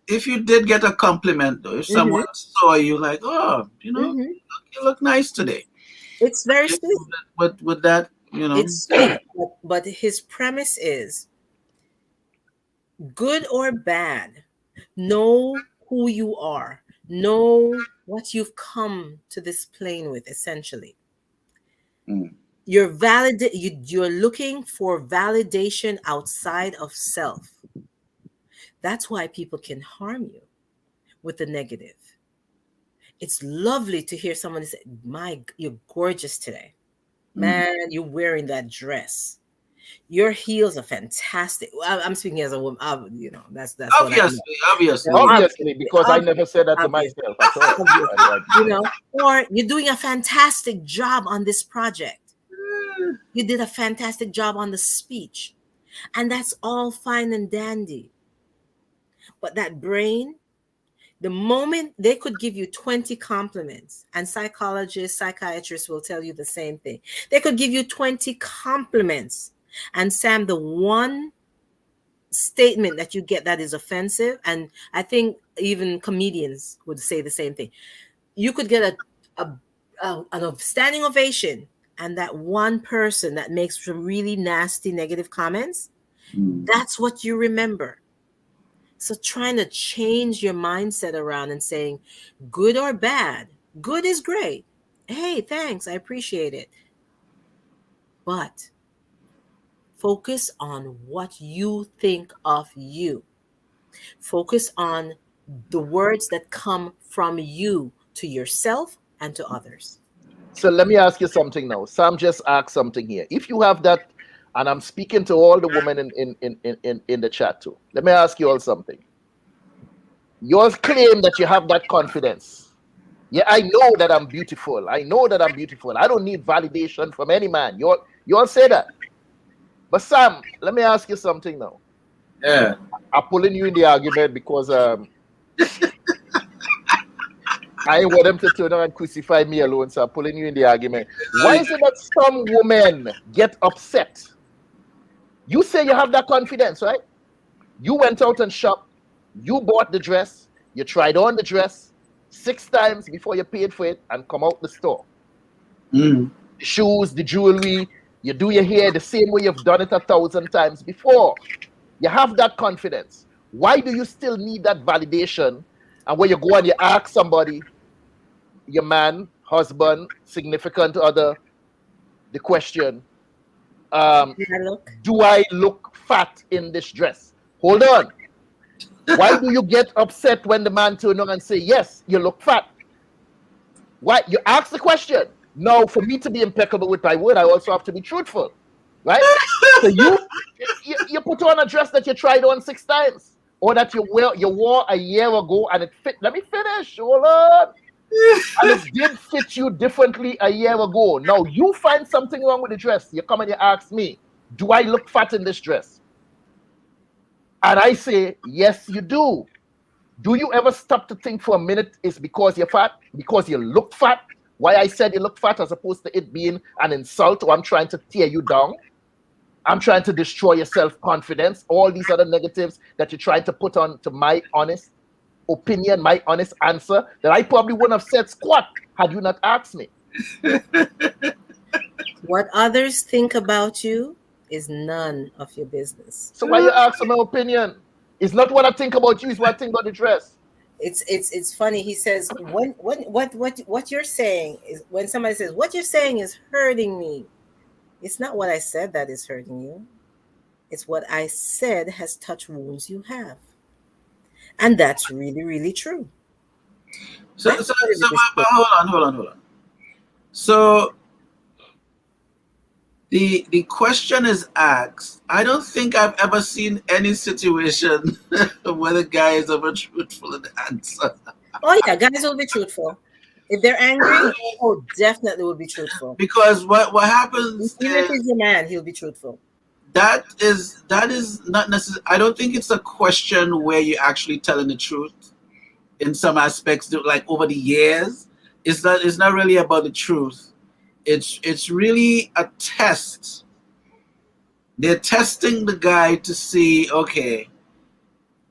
if you did get a compliment, though, if someone saw you, like, "Oh, you look nice today," it's very sweet. With that, it's sweet. But his premise is, good or bad, know who you are. Know what you've come to this plane with, essentially. Mm. You're looking for validation outside of self. That's why people can harm you with the negative. It's lovely to hear someone say, you're gorgeous today. Man, you're wearing that dress. Your heels are fantastic. I'm speaking as a woman. That's obviously, because I never said that to myself at all. Or you're doing a fantastic job on this project. You did a fantastic job on the speech, and that's all fine and dandy. But that brain, the moment they could give you 20 compliments, and psychologists, psychiatrists will tell you the same thing. They could give you 20 compliments, and Sam, the one statement that you get that is offensive, and I think even comedians would say the same thing. You could get a standing ovation, and that one person that makes some really nasty negative comments, that's what you remember. So trying to change your mindset around and saying, good or bad, good is great. Hey, thanks, I appreciate it. But focus on what you think of you. Focus on the words that come from you to yourself and to others. So let me ask you something now. Sam just asked something here. If you have that, and I'm speaking to all the women in the chat too. Let me ask you all something. You all claim that you have that confidence. Yeah, I know that I'm beautiful. I know that I'm beautiful. I don't need validation from any man. You all say that. But Sam, let me ask you something now. Yeah. I'm pulling you in the argument because I ain't want them to turn around and crucify me alone, so I'm pulling you in the argument. Why is it that some women get upset? You say you have that confidence, right? You went out and shopped. You bought the dress. You tried on the dress 6 times before you paid for it and come out the store. The shoes, the jewelry, you do your hair the same way you've done it 1,000 times before. You have that confidence. Why do you still need that validation? And when you go and you ask somebody, your man, husband, significant other, the question, do I look fat in this dress? Hold on. Why do you get upset when the man turns on and say, yes, you look fat? Why? You ask the question. No, for me to be impeccable with my word, I also have to be truthful, right? So you put on a dress that you tried on 6 times, or that you wore a year ago and it fit. Let me finish. Hold on. And it did fit you differently a year ago. Now you find something wrong with the dress. You come and you ask me, do I look fat in this dress? And I say, yes, you do. Do you ever stop to think for a minute it's because you're fat? Because you look fat? Why I said you look fat as opposed to it being an insult, or I'm trying to tear you down? I'm trying to destroy your self-confidence. All these other negatives that you're trying to put on to my honest opinion, my honest answer, that I probably wouldn't have said squat had you not asked me. What others think about you is none of your business. So why you ask for my opinion? It's not what I think about you, it's what I think about the dress. It's funny. He says what you're saying is, when somebody says what you're saying is hurting me, it's not what I said that is hurting you. It's what I said has touched wounds you have. And that's really, really true. So hold on. So the question is asked. I don't think I've ever seen any situation where the guy is ever truthful in the answer. Oh yeah, guys will be truthful. If they're angry, definitely will be truthful. Because what happens, even if he's a man, he'll be truthful. That is not necessary. I don't think it's a question where you're actually telling the truth. In some aspects, like over the years, it's not really about the truth. It's really a test. They're testing the guy to see, okay,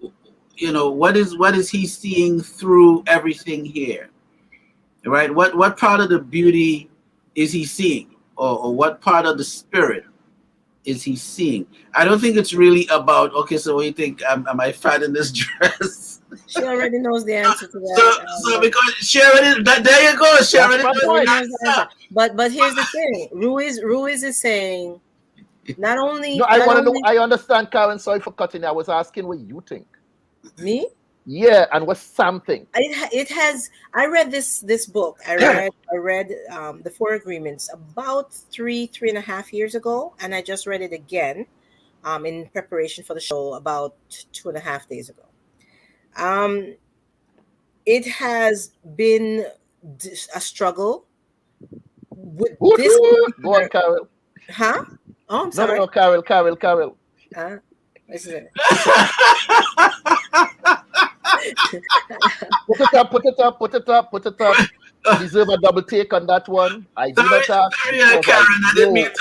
what is he seeing through everything here, right? What part of the beauty is he seeing, or what part of the spirit is he seeing? I don't think it's really about, okay, so what do you think? Am I fat in this dress? She already knows the answer to that. So because she already, there you go. She already knows knows the the answer. But here's the thing. Ruiz is saying not only. No, I want to know. I understand, Karen. Sorry for cutting. I was asking what you think. Me? Yeah, and what Sam think. It has. I read this book. I read the Four Agreements about 3.5 years ago, and I just read it again, in preparation for the show about 2.5 days ago. It has been a struggle with this. Go on, Carol. Huh? Oh, I'm sorry. No, Carol. This is it. Put it up. You deserve a double take on that one. I do not ask. Karen, I didn't mean to.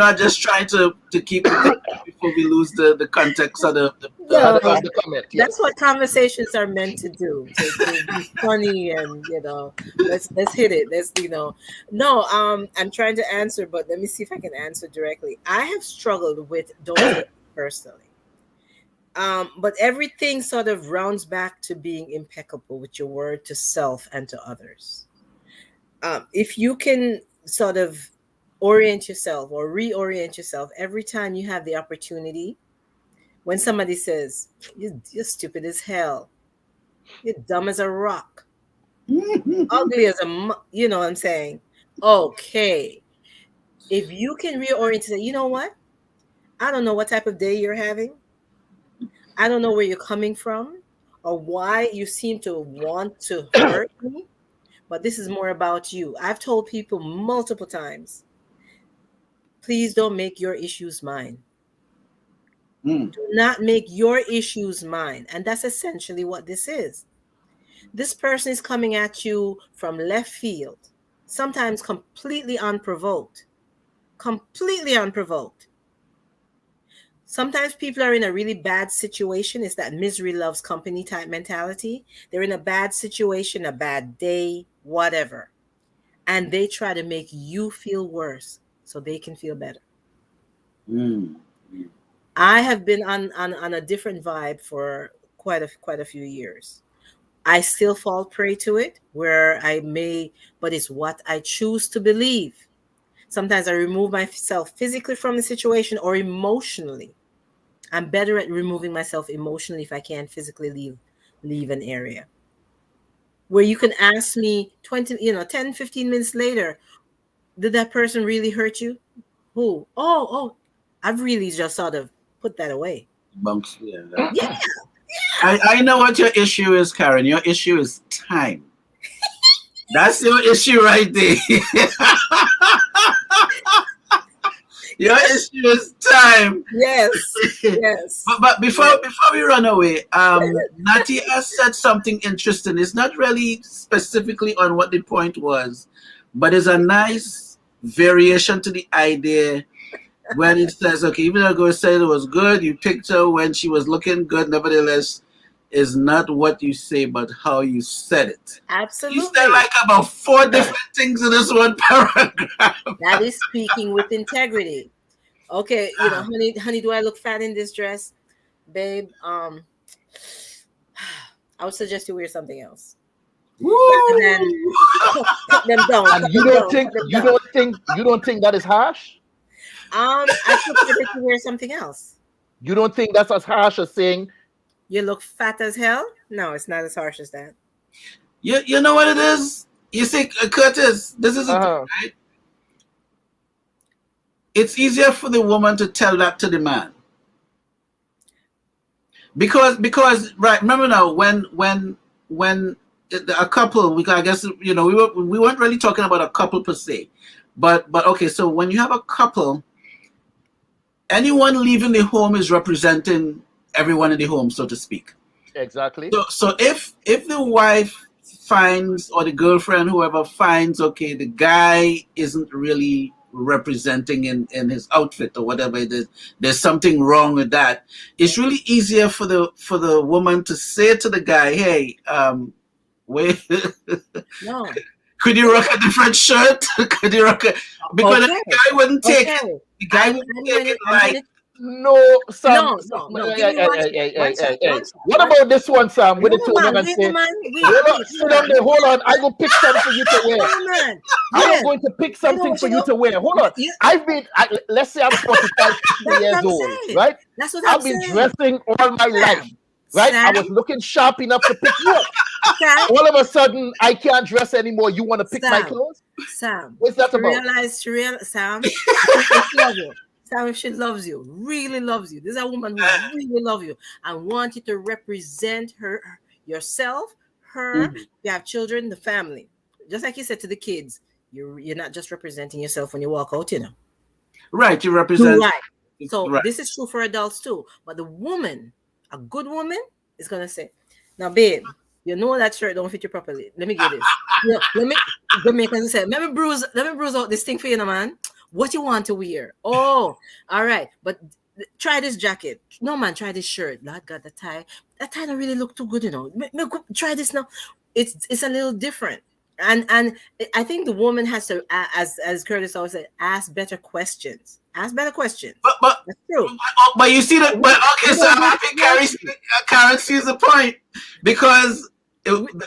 I just trying to keep it before we lose the context of the comment. Yes. That's what conversations are meant to do. To be funny and let's hit it. No, I'm trying to answer, but let me see if I can answer directly. I have struggled with don't take it personally. But everything sort of rounds back to being impeccable with your word to self and to others. If you can sort of orient yourself or reorient yourself every time you have the opportunity, when somebody says, you're stupid as hell, you're dumb as a rock, ugly as you know what I'm saying? Okay. If you can reorient and say, you know what? I don't know what type of day you're having. I don't know where you're coming from or why you seem to want to hurt me, but this is more about you. I've told people multiple times, please don't make your issues mine. Do not make your issues mine. And that's essentially what this is. This person is coming at you from left field, sometimes completely unprovoked. Sometimes people are in a really bad situation. It's that misery loves company type mentality. They're in a bad situation, a bad day, whatever. And they try to make you feel worse so they can feel better. I have been on a different vibe for quite a few years. I still fall prey to it but it's what I choose to believe. Sometimes I remove myself physically from the situation or emotionally. I'm better at removing myself emotionally if I can't physically leave an area. Where you can ask me 10, 15 minutes later, did that person really hurt you? Who? Oh, I've really just sort of put that away. Bumps, yeah. I know what your issue is, Karen. Your issue is time. That's your issue right there. Your issue is time. Yes. But before we run away, Natty has said something interesting. It's not really specifically on what the point was, but it's a nice variation to the idea when it says, okay, even though I said it was good, you picked her when she was looking good, nevertheless, is not what you say, but how you said it. Absolutely. You said like about 4 different things in this one paragraph. That is speaking with integrity. Okay, honey, do I look fat in this dress? Babe, I would suggest you wear something else. Woo! Then put them down. And you don't think that is harsh? I prefer that you wear something else. You don't think that's as harsh as saying you look fat as hell? No, it's not as harsh as that. You know what it is? You see, Curtis, this is right? It's easier for the woman to tell that to the man. Because right, remember now when a couple, I guess we weren't really talking about a couple per se. But okay, so when you have a couple, anyone leaving the home is representing everyone in the home, so to speak. Exactly. So if the wife finds, or the girlfriend, whoever finds, okay, the guy isn't really representing in his outfit or whatever it is, there's something wrong with that. It's really easier for the woman to say to the guy, hey, wait, no. Could you rock a different shirt? Could you rock because the guy wouldn't take it. The guy wouldn't take it like, No, Sam. No. Give me one shot. What about this one, Sam? With the two man, and say, man. sit down there. Hold on. I will pick something for you to wear. Man. I am going to pick something for you to wear. Hold on. Let's say I'm 45 years old, right? That's what I've been dressing all my life, right? I was looking sharp enough to pick you up. All of a sudden, I can't dress anymore. You want to pick my clothes? Sam. What's that about? Sam, Sam, if she loves you, really loves you. This is a woman who really loves you and wants you to represent yourself, her, you have children, the family. Just like you said to the kids, you're not just representing yourself when you walk out, you know. Right, you represent. Right. So this is true for adults too. But the woman, a good woman, is going to say, now, babe, you know that shirt don't fit you properly. Let me get this. Let me bruise out this thing for you, man. What you want to wear? Oh, all right. But try this jacket. No, man, try this shirt. Lord God, the tie. That tie don't really look too good, you know. Try this now. It's a little different. And I think the woman has to, as Curtis always said, ask better questions. Ask better questions. But that's true. But you see that. But okay, so I think Karin sees the point, because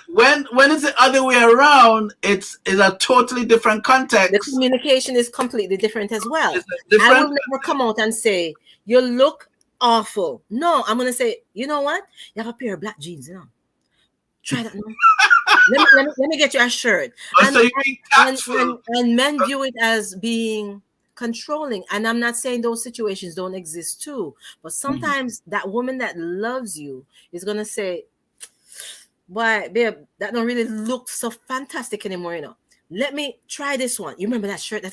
when it's the other way around, it's a totally different context. The communication is completely different as well. I will never come out and say you look awful. No, I'm gonna say, you know what? You have a pair of black jeans, you know. Try that. No. let me get you a shirt. And men view it as being controlling. And I'm not saying those situations don't exist too. But sometimes that woman that loves you is gonna say, "Boy, babe, that don't really look so fantastic anymore, you know. Let me try this one. You remember that shirt?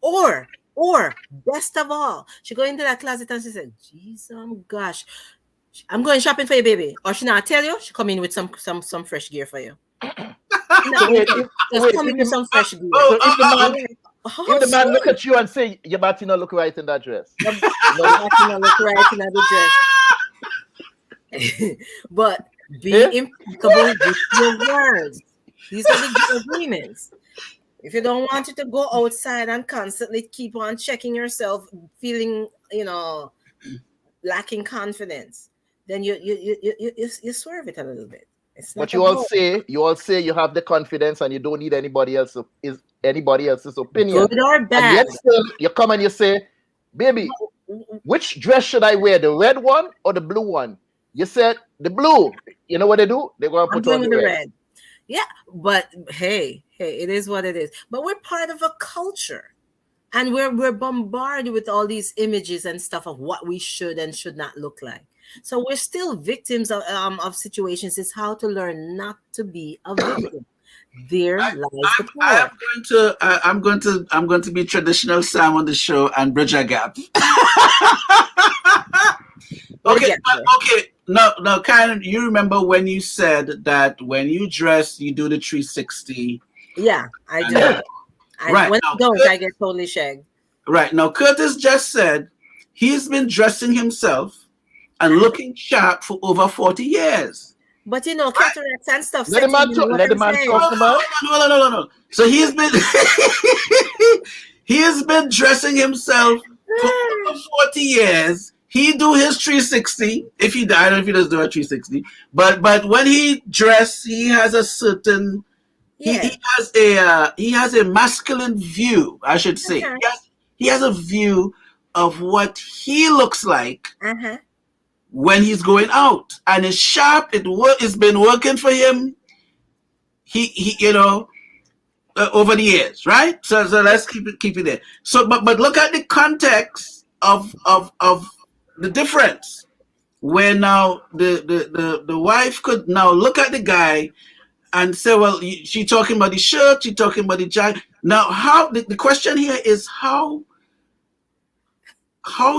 Or best of all, she go into that closet and she said, "Jeez, gosh, I'm going shopping for you, baby." Or she not tell you, she come in with some fresh gear for you. Just come in with some fresh gear. If the man look at you and say, "Your body not look right in that dress," your body not look right in that dress. But be impeccable with your words. These are the agreements. If you don't want it to go outside and constantly keep on checking yourself, feeling, you know, lacking confidence, then you swerve it a little bit. But you all say you have the confidence and you don't need anybody else's opinion. Good or bad. And yet still you come and you say, "Baby, which dress should I wear? The red one or the blue one?" You said the blue. You know what they do? They're going to put on the red. Yeah, but hey, it is what it is. But we're part of a culture, and we're bombarded with all these images and stuff of what we should and should not look like. So we're still victims of situations. It's how to learn not to be a victim. There lies the power. I'm going to be traditional Sam on the show and bridge a gap. Okay. No, Karin, you remember when you said that when you dress, you do the 360? Yeah, I do. Right. When I don't, I get totally shagged. Right. Now, Curtis just said he's been dressing himself and looking sharp for over 40 years. But you know, cataracts and stuff. Let the man talk about. No. So he's been dressing himself for over 40 years. He do his 360. I don't know if he does do a 360, but when he dress, he has a certain he has a masculine view, I should say. He has a view of what he looks like when he's going out, and it's sharp. It's been working for him. He over the years, right? So let's keep it there. So but look at the context of the difference, where now the wife could now look at the guy and say, well, she talking about the shirt, she talking about the jacket. Now, how the question here is how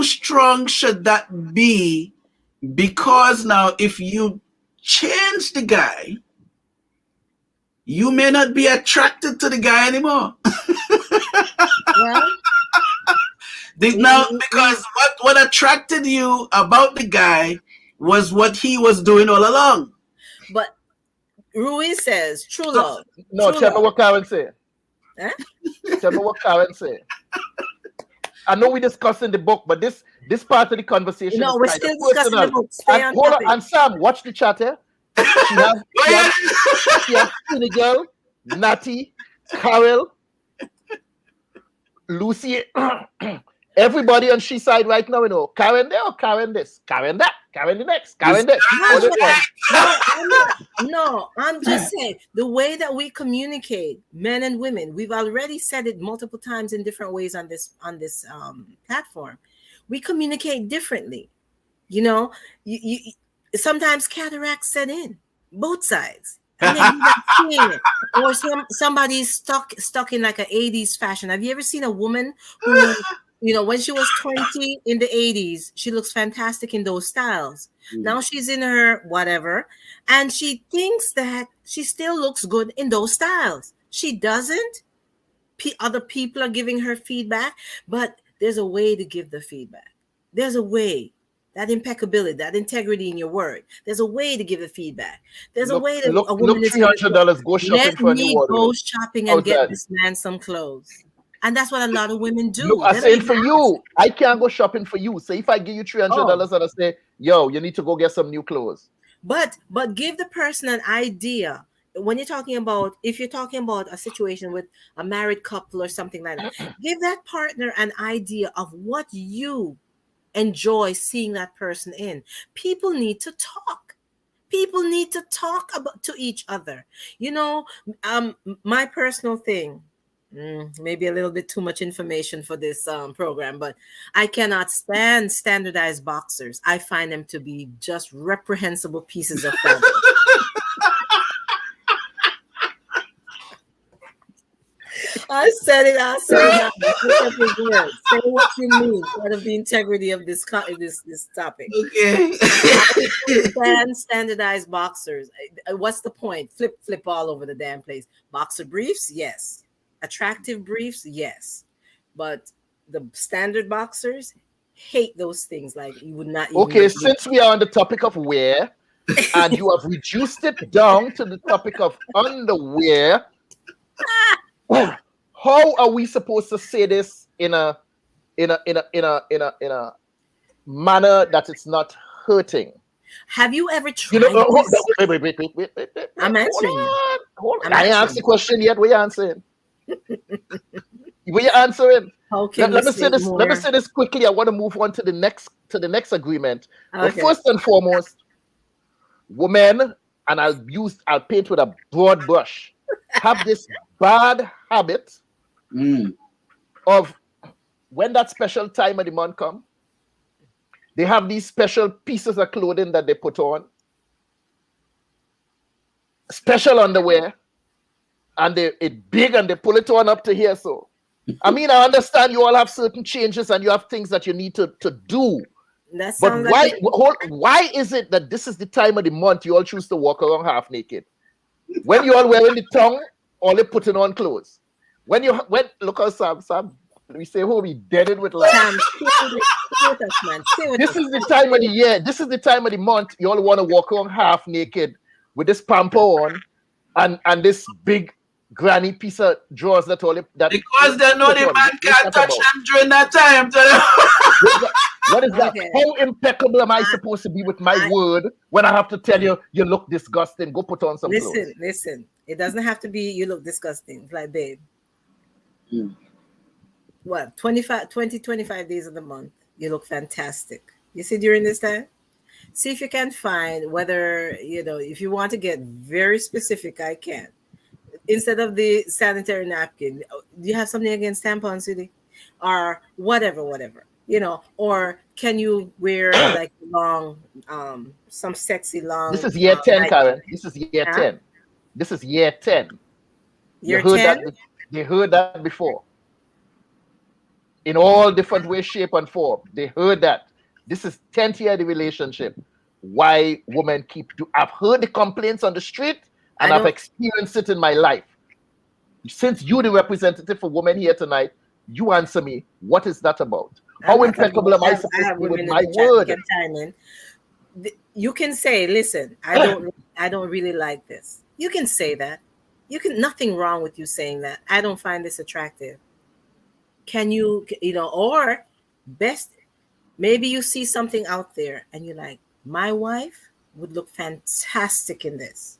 strong should that be? Because now, if you change the guy, you may not be attracted to the guy anymore. Now, because what attracted you about the guy was what he was doing all along. But Ruiz says true love. No, tell me what Karin say. Tell me what Karin say. I know we're discussing the book, but this part of the conversation No, is we're kind still of discussing personal. the book. Stay on Hold on, topic. and Sam, watch the chat here. She has Senegal, Natty, Carol, Lucy, everybody on she side right now, you know. Karin there or Karin this, Karin that, Karin the next, Karin this. No, I'm just saying the way that we communicate, men and women. We've already said it multiple times in different ways on this platform. We communicate differently. You know, you sometimes cataracts set in both sides, and then you're not seeing it. Or somebody's stuck in like an 80s fashion. Have you ever seen a woman who, you know, when she was 20 in the 80s, she looks fantastic in those styles. Now she's in her whatever, and she thinks that she still looks good in those styles. She doesn't. Other people are giving her feedback, but there's a way to give the feedback. There's a way. That impeccability, that integrity in your word. There's a way to give the feedback. There's a way that a woman is $300 go shopping let for a me new wardrobe. go shopping and get this man some clothes. And that's what a lot of women do. Look, I'm saying for you, I can't go shopping for you. So if I give you $300 and I say, yo, you need to go get some new clothes. But give the person an idea. When you're talking about, if you're talking about a situation with a married couple or something like that, give that partner an idea of what you enjoy seeing that person in. People need to talk. People need to talk about to each other. You know, my personal thing, maybe a little bit too much information for this program, but I cannot stand standardized boxers. I find them to be just reprehensible pieces of fabric. I said it. I said it now. Say what you mean. Part of the integrity of this topic. Okay. Standardized boxers. What's the point? Flip all over the damn place. Boxer briefs, yes. Attractive briefs, yes. But the standard boxers, hate those things. Like you would not. Okay, since we are on the topic of wear, and you have reduced it down to the topic of underwear. How are we supposed to say this in a manner that it's not hurting? Have you ever tried? You know, wait. I'm answering. Hold on. I ain't asked the question yet. What are you answering? What are you answering? Let me say this. Let me say this quickly. I want to move on to the next agreement. Okay. But first and foremost, women, and I'll paint with a broad brush, have this bad habit of when that special time of the month come, they have these special pieces of clothing that they put on, special underwear, and it big and they pull it on up to here. So, I mean, I understand you all have certain changes and you have things that you need to do. But why is it that this is the time of the month you all choose to walk around half naked? When you all wearing the tongue, all they putting on clothes. When look at Sam, we say who we deaded with life. This is the time of the year. This is the time of the month you all want to walk around half naked with this pamper on and this big granny piece of drawers that all that because they know the man can't touch them during that time. What is that? Okay. How impeccable am I supposed to be with my word when I have to tell you you look disgusting? Go put on some clothes. Listen. It doesn't have to be you look disgusting. It's like, babe. What? 25 days of the month. You look fantastic. You see during this time? See if you can find whether, you know, if you want to get very specific, I can. Instead of the sanitary napkin, do you have something against tampons, City? Or whatever, you know, or can you wear like long, some sexy long. This is year 10, Karin. This is year 10. This is year 10. Year 10? They heard that before. In all different ways, shape, and form. They heard that. This is 10th year of the relationship. Why women I've heard the complaints on the street, and I've experienced it in my life. Since you're the representative for women here tonight, you answer me. What is that about? How impeccable am I supposed to be with my word? You can say, listen, I don't really like this. You can say that. Nothing wrong with you saying that. I don't find this attractive. can you, or best, maybe you see something out there and you're like, my wife would look fantastic in this.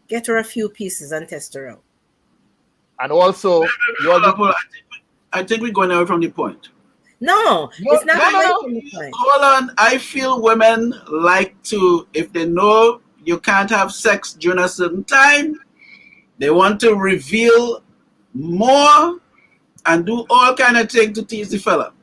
Get her a few pieces and test her out. And also, I think we're going away from the point. No, it's not away from the point. Hold on. I feel women like to, if they know you can't have sex during a certain time, they want to reveal more and do all kind of things to tease the fella.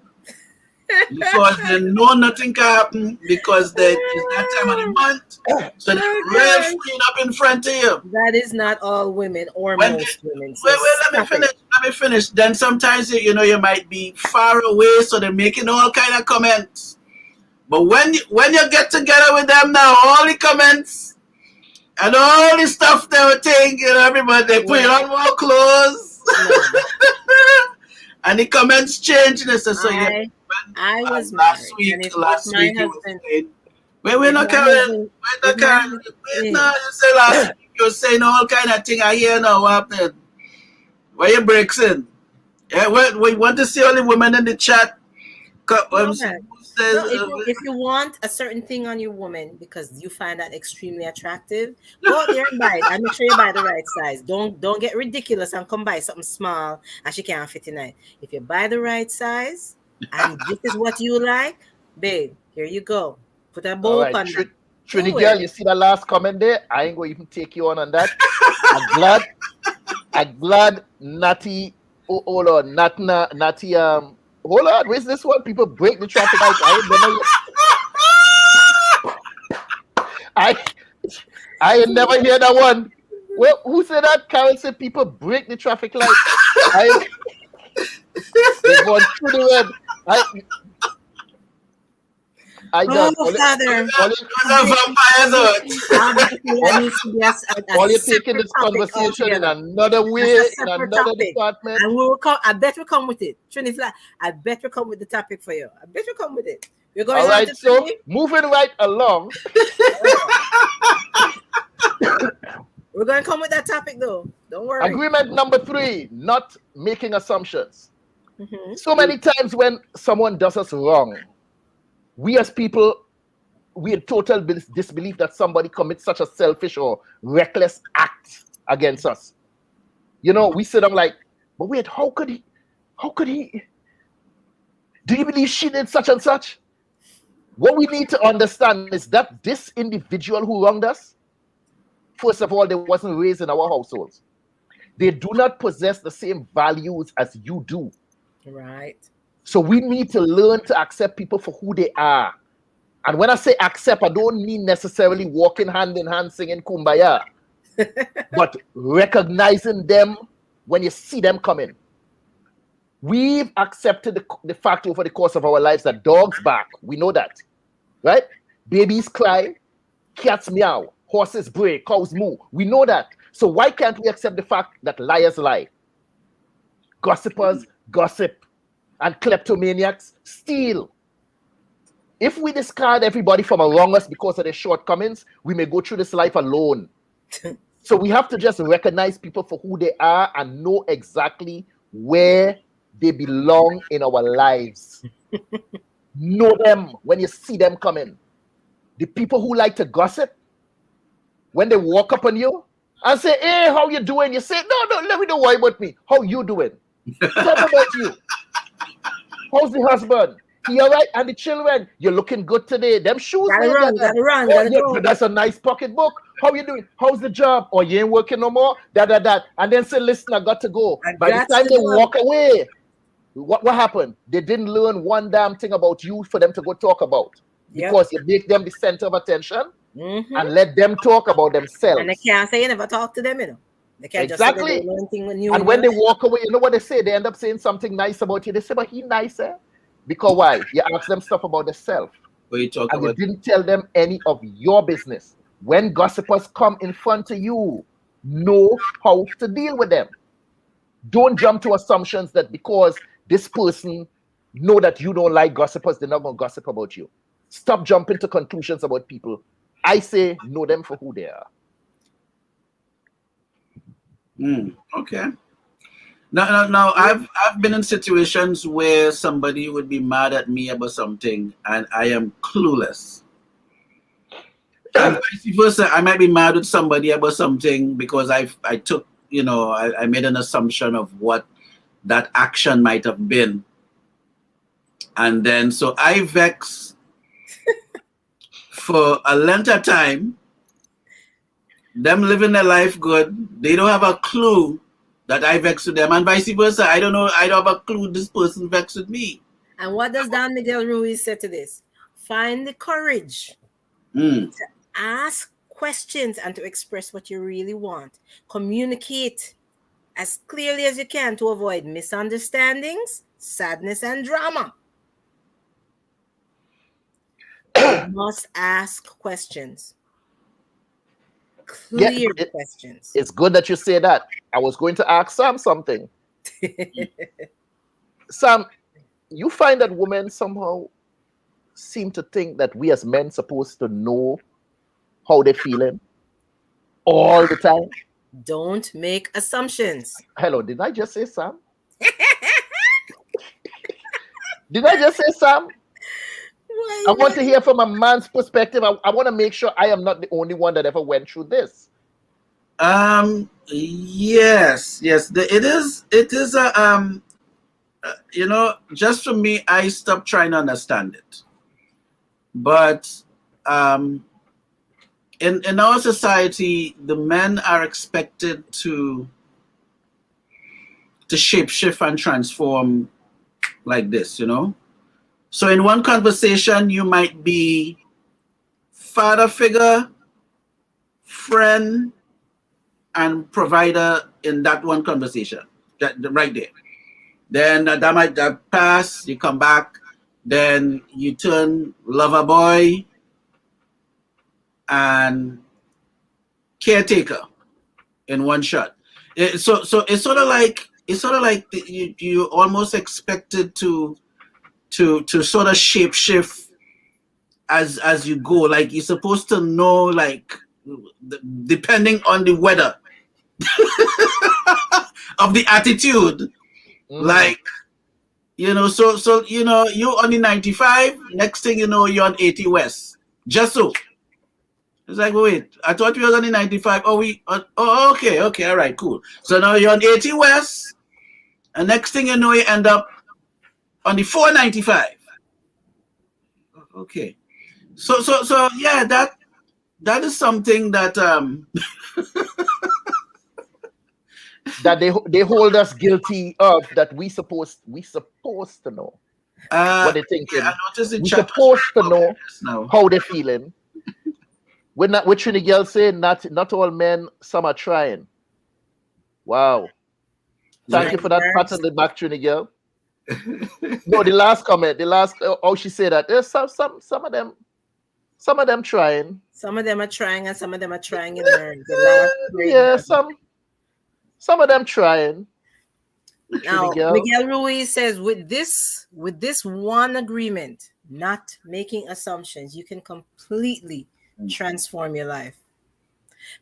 Because they know nothing can happen because it's that time of the month. So they're real freed up in front of you. That is not all women or most women. So let me finish. Then sometimes you might be far away, so they're making all kind of comments. But when you get together with them now, all the comments and all the stuff they were taking, everybody they put on more clothes. And the comments change. I was married. Last week you were saying, we're not Karin. We're not Karin. No, you say last week you were saying all kind of thing. I hear now what happened. Where you breaks in? Yeah, we want to see all the women in the chat. If you want a certain thing on your woman because you find that extremely attractive, go out there and buy it. And make sure you buy the right size. Don't get ridiculous and come buy something small and she can't fit in it. If you buy the right size and this is what you like, babe, here you go. Put a bow on that. Trini girl, you see the last comment there? I ain't going to even take you on that. I'm glad Natty, hold on, Natty, hold on, where's this one? People break the traffic lights. I ain't never hear that one. Well, who said that? Carol said people break the traffic lights. They're going through the red. Father. All you're taking this conversation in another way, in another department. And I bet we'll come with it. I bet we'll come with the topic for you. I bet we'll come with it. We're going all right, so moving right along. We're going to come with that topic though. Don't worry. Agreement number 3, not making assumptions. Mm-hmm. So many times when someone does us wrong, we as people, we in total disbelief that somebody commits such a selfish or reckless act against us. We sit down like, but wait, how could he? Do you believe she did such and such? What we need to understand is that this individual who wronged us, first of all, they wasn't raised in our households. They do not possess the same values as you do. Right. So we need to learn to accept people for who they are. And when I say accept, I don't mean necessarily walking hand in hand singing Kumbaya, but recognizing them when you see them coming. We've accepted the fact over the course of our lives that dogs bark. We know that, right? Babies cry, cats meow, horses bray, cows moo. We know that. So why can't we accept the fact that liars lie? Gossipers gossip. And kleptomaniacs steal. If we discard everybody from around us because of their shortcomings, we may go through this life alone. So we have to just recognize people for who they are and know exactly where they belong in our lives. Know them when you see them coming. The people who like to gossip, when they walk up on you and say, hey, how you doing? You say, no, let me know why about me. How you doing? Talk about you. How's the husband? He all right? And the children? You're looking good today. Them shoes. Gotta run. That's a nice pocketbook. How you doing? How's the job? Or you ain't working no more? That. And then say, listen, I got to go. By the time they walk away, what happened? They didn't learn one damn thing about you for them to go talk about. Because you make them the center of attention and let them talk about themselves. And they can't say you never talk to them, They can't exactly. Just say they thing when you and when they walk away, you know what they say? They end up saying something nice about you. They say, but he nicer. Because why? You ask them stuff about themselves. You didn't tell them any of your business. When gossipers come in front of you, know how to deal with them. Don't jump to assumptions that because this person know that you don't like gossipers, they're not going to gossip about you. Stop jumping to conclusions about people. I say know them for who they are. Okay. No. I've been in situations where somebody would be mad at me about something, and I am clueless. And vice versa, I might be mad with somebody about something because I took, I made an assumption of what that action might have been, and then so I vex for a length of time. Them living their life good, they don't have a clue that I vex with them, and vice versa. I don't know. I don't have a clue this person vex with me. And what does Don Miguel Ruiz say to this? Find the courage to ask questions and to express what you really want. Communicate as clearly as you can to avoid misunderstandings, sadness, and drama. You must ask questions. Clear questions. It's good that you say that. I was going to ask Sam something. Sam, you find that women somehow seem to think that we as men supposed to know how they're feeling all the time. Don't make assumptions. Hello, did I just say Sam? Did I just say Sam? I want to hear from a man's perspective. I want to make sure I am not the only one that ever went through this. Yes. It is a just for me, I stopped trying to understand it. But in our society, the men are expected to shapeshift and transform like this, So in one conversation, you might be father figure, friend, and provider in that one conversation, right there. Then that might pass, you come back, then you turn lover boy and caretaker in one shot. So it's sort of like you almost expected to sort of shapeshift as you go. Like you're supposed to know, like depending on the weather of the attitude, like so you're on the 95. Next thing you know, you're on 80 West. Just so. It's like, wait, I thought we were on the 95. Okay, all right, cool. So now you're on 80 West, and next thing you know, you end up on the 495. Okay. So yeah, that is something that that they hold us guilty of, that we supposed to know what they're thinking. Yeah, we supposed to know how they're feeling. We're not, what Trinigel saying, not all men, some are trying. Wow. Thank you for that pat on the back, Trinigel. No, the last comment, she said that there's some of them trying. Some of them are trying, and some of them are trying in some of them trying. Now, Miguel Ruiz says, with this one agreement, not making assumptions, you can completely transform your life.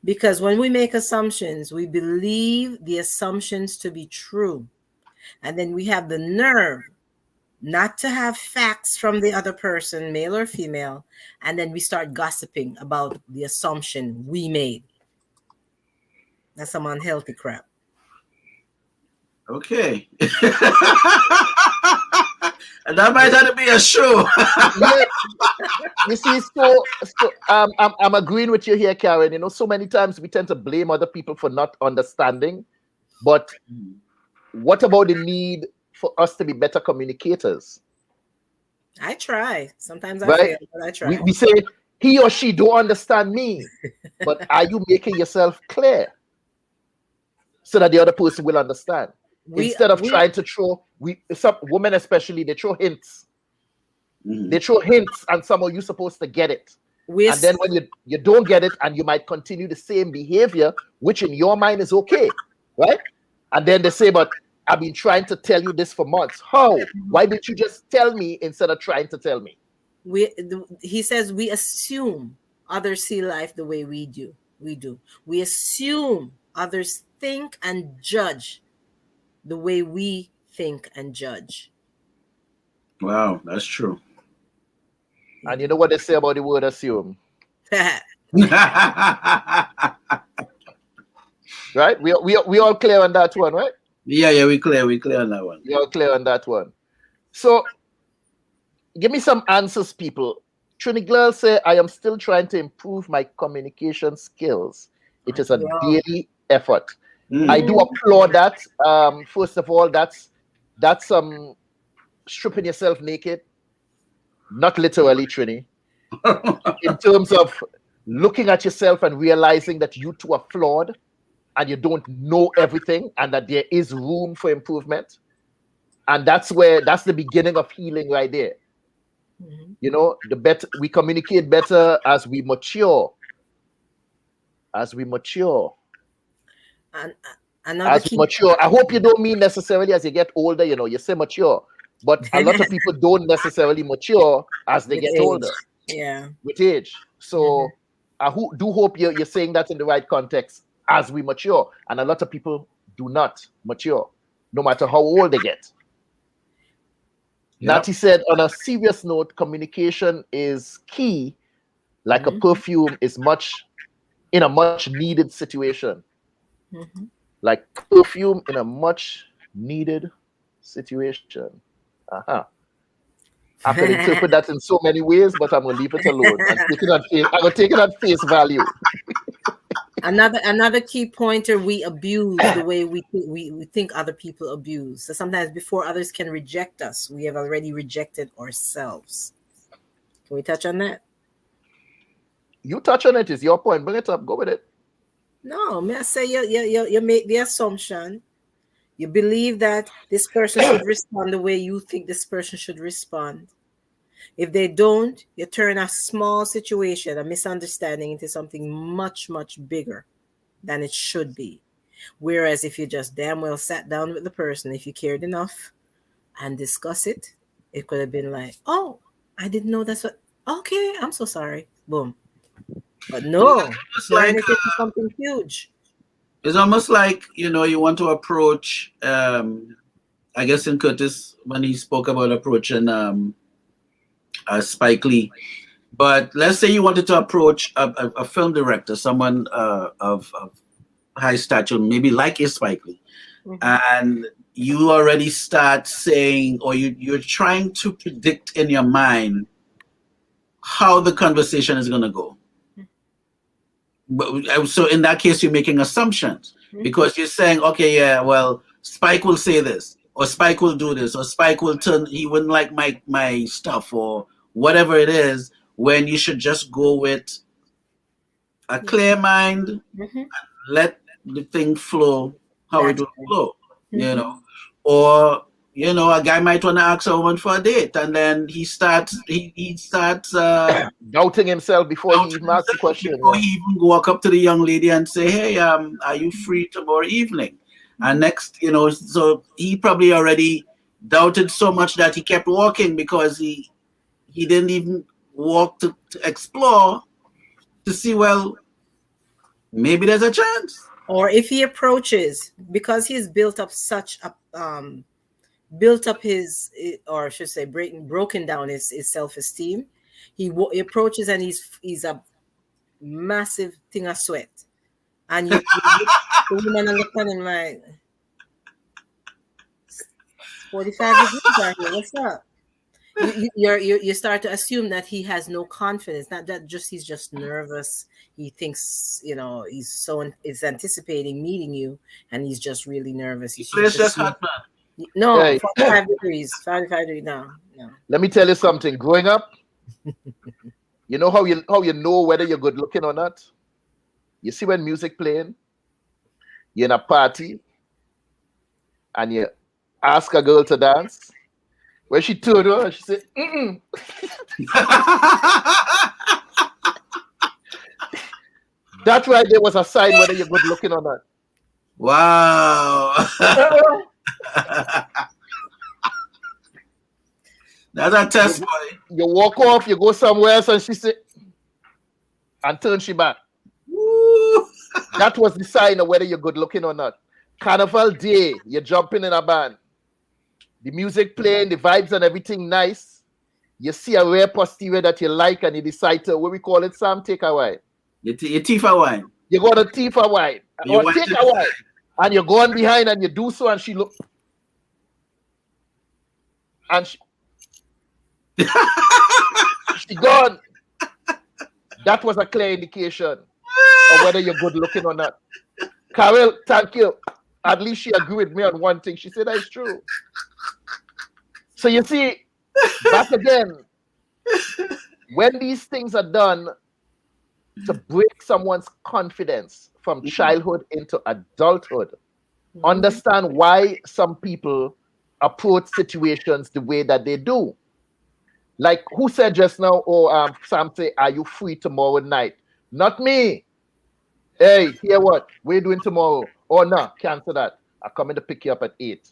Because when we make assumptions, we believe the assumptions to be true. And then we have the nerve not to have facts from the other person, male or female, and then we start gossiping about the assumption we made. That's some unhealthy crap. Okay. And that might have to be a show. Yeah. You see, so I'm agreeing with you here, Karin. So many times we tend to blame other people for not understanding, but what about the need for us to be better communicators? I try. Sometimes I fail, but I try. We say he or she don't understand me, but are you making yourself clear so that the other person will understand? Instead of trying to throw, some women especially, they throw hints. They throw hints, and somehow you're supposed to get it. And then when you don't get it, and you might continue the same behavior, which in your mind is okay, right? And then they say, but I've been trying to tell you this for months. How? Why didn't you just tell me instead of trying to tell me? He says we assume others see life the way we do. We assume others think and judge the way we think and judge. Wow, that's true. And you know what they say about the word assume? Right? We all clear on that one, right? Yeah, we clear on that one. We all clear on that one. So give me some answers, people. Trinigel say, I am still trying to improve my communication skills. It is a daily effort. I do applaud that. First of all, that's stripping yourself naked. Not literally, Trini. In terms of looking at yourself and realizing that you too are flawed and you don't know everything and that there is room for improvement. And that's the beginning of healing right there. Mm-hmm. You know, the better we communicate better as we mature. As we mature. And mature. I hope you don't mean necessarily as you get older, you know, you say mature. But a lot of people don't necessarily mature as they get older. Yeah. With age. So I do hope you're saying that in the right context as we mature. And a lot of people do not mature, no matter how old they get. Natty said, on a serious note, communication is key, like a perfume is in a much needed situation. Like perfume in a much needed situation. I can interpret that in so many ways, but I'm gonna leave it alone. I'm gonna take it at face value. Another key pointer: we abuse the way we think other people abuse. So sometimes before others can reject us, we have already rejected ourselves. Can we touch on that? You touch on it. It's your point. Bring it up. Go with it. No, may I say you make the assumption. You believe that this person should respond the way you think this person should respond. If they don't, you turn a small situation, a misunderstanding, into something much, much bigger than it should be. Whereas if you just damn well sat down with the person, if you cared enough and discuss it, it could have been like, oh, I didn't know that's what, okay, I'm so sorry. Boom. But no, it's like something huge. It's almost like, you know, you want to approach, I guess in Curtis, when he spoke about approaching Spike Lee. But let's say you wanted to approach a film director, someone of high stature, maybe like a Spike Lee. And you already start saying, or you're trying to predict in your mind how the conversation is going to go. But, so in that case, you're making assumptions because you're saying, okay, yeah, well, Spike will say this, or Spike will do this, or Spike will he wouldn't like my stuff, or whatever it is, when you should just go with a clear mind and let the thing flow how it will flow, you know. Or, you know, a guy might want to ask a woman for a date, and then he starts doubting himself before he even asks the question. Before he even walk up to the young lady and say, hey, are you free tomorrow evening? And next, you know, so he probably already doubted so much that he kept walking because he didn't even walk to explore to see, well, maybe there's a chance. Or if he approaches, because he's built up such a his, or I should say, broken down his self-esteem. He approaches and he's a massive thing of sweat, and you the woman look at him like 45 degrees out here. What's up? You start to assume that he has no confidence. Not that he's just nervous. He thinks, you know, he's anticipating meeting you, and he's just really nervous. He's just hot, man. No, hey. 45 degrees. 45 degrees. No. Let me tell you something. Growing up, you know how you know whether you're good looking or not? You see when music playing, you're in a party, and you ask a girl to dance. When she turned around, she said, mm-mm. That right there was a sign whether you're good looking or not. Wow. That's a test, boy. You walk off, you go somewhere else, and she said, and turn she back. That was the sign of whether you're good looking or not. Carnival day, you're jumping in a band. The music playing, the vibes and everything nice. You see a rare posterior that you like and you decide to, what we call it, Sam, take a wine. You thief a wine. You go to thief a wine. You Or want take to- a wine. And you go on behind and you do so and she look. And she gone. That was a clear indication of whether you're good looking or not. Carol, thank you. At least she agreed with me on one thing. She said that's true. So you see, back again, when these things are done to break someone's confidence from childhood into adulthood, understand why some people approach situations the way that they do. Like who said just now, Sam say, are you free tomorrow night? Not me. Hey, hear what? What are you doing tomorrow? Oh no, cancel that. I'm coming to pick you up at 8.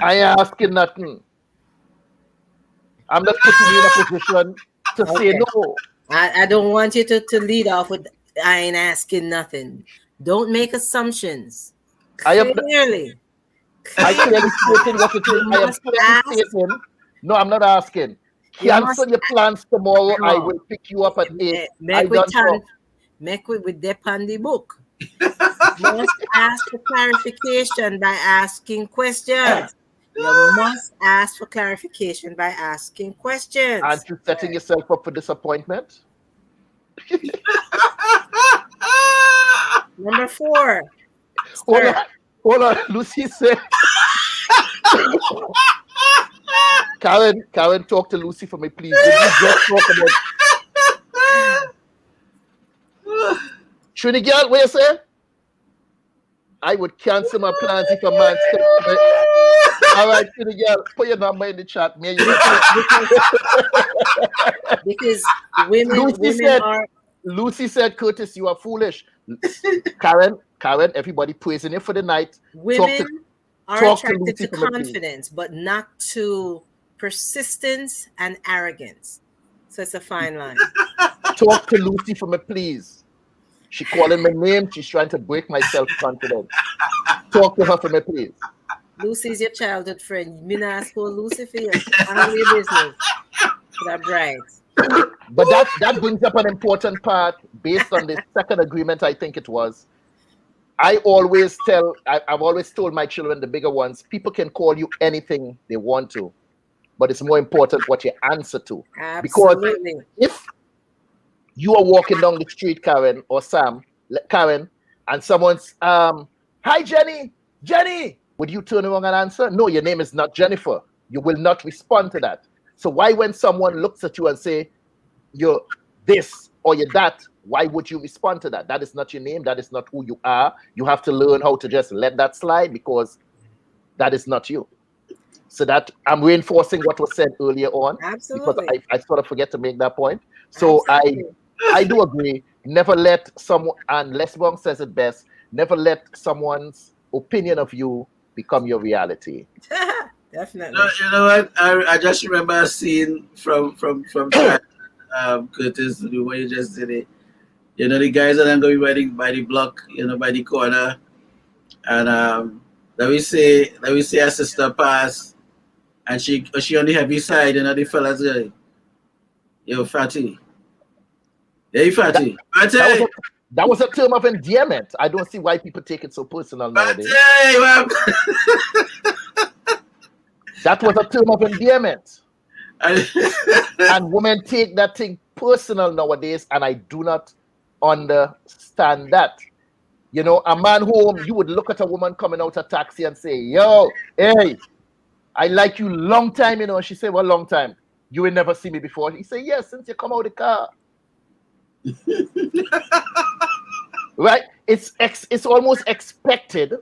I ain't asking nothing. I'm just putting you in a position to say no. I don't want you to lead off with I ain't asking nothing. Don't make assumptions. Clearly. I clearly stating what it is. I am clearly stating. No, I'm not asking. Cancel your plans tomorrow. I will pick you up at 8. Make with the on the book. Must ask for clarification by asking questions. You must ask for clarification by asking questions. Aren't you setting yourself up for disappointment? Number 4. Hold on. Lucy said. Karen, talk to Lucy for me, please. Did you just talk about Trini girl, what you say? I would cancel my plans if a man said, all right, Trini girl, put your number in the chat. Me and you. Because women Lucy said, Curtis, you are foolish. Karen, everybody praising you for the night. Women are attracted to confidence, but not to persistence and arrogance. So it's a fine line. Talk to Lucy for me, please. She calling my name. She's trying to break my self-confidence. Talk to her for me, please. Lucy's your childhood friend. Me not ask for Lucy for you. Handle your business. That's right. But that brings up an important part based on the second agreement, I think it was. I've always told my children, the bigger ones, people can call you anything they want to, but it's more important what you answer to. Absolutely. Because if you are walking down the street, Karen or Sam, Karen, and someone's, hi, Jenny, would you turn around and answer? No, your name is not Jennifer. You will not respond to that. So why when someone looks at you and say, you're this or you're that, why would you respond to that? That is not your name. That is not who you are. You have to learn how to just let that slide because that is not you. So that I'm reinforcing what was said earlier on. Absolutely. Because I sort of forget to make that point. So I do agree. Never let someone, and Les Brown says it best, never let someone's opinion of you become your reality. Definitely. No, you know what? I just remember a scene from Curtis, the way you just did it. You know, the guys that are going to be by the block, you know, by the corner. And let me say a sister pass, and she on the heavy side, you know, the fellas going, yo, fatty. Hey, fatty. That was a term of endearment. I don't see why people take it so personal nowadays. That was a term of endearment. And women take that thing personal nowadays, and I do not understand that. You know, a man home, you would look at a woman coming out of taxi and say, yo, hey, I like you long time, you know. And she said, well, long time. You will never see me before. He said, yes, since you come out of the car. Right? It's almost expected.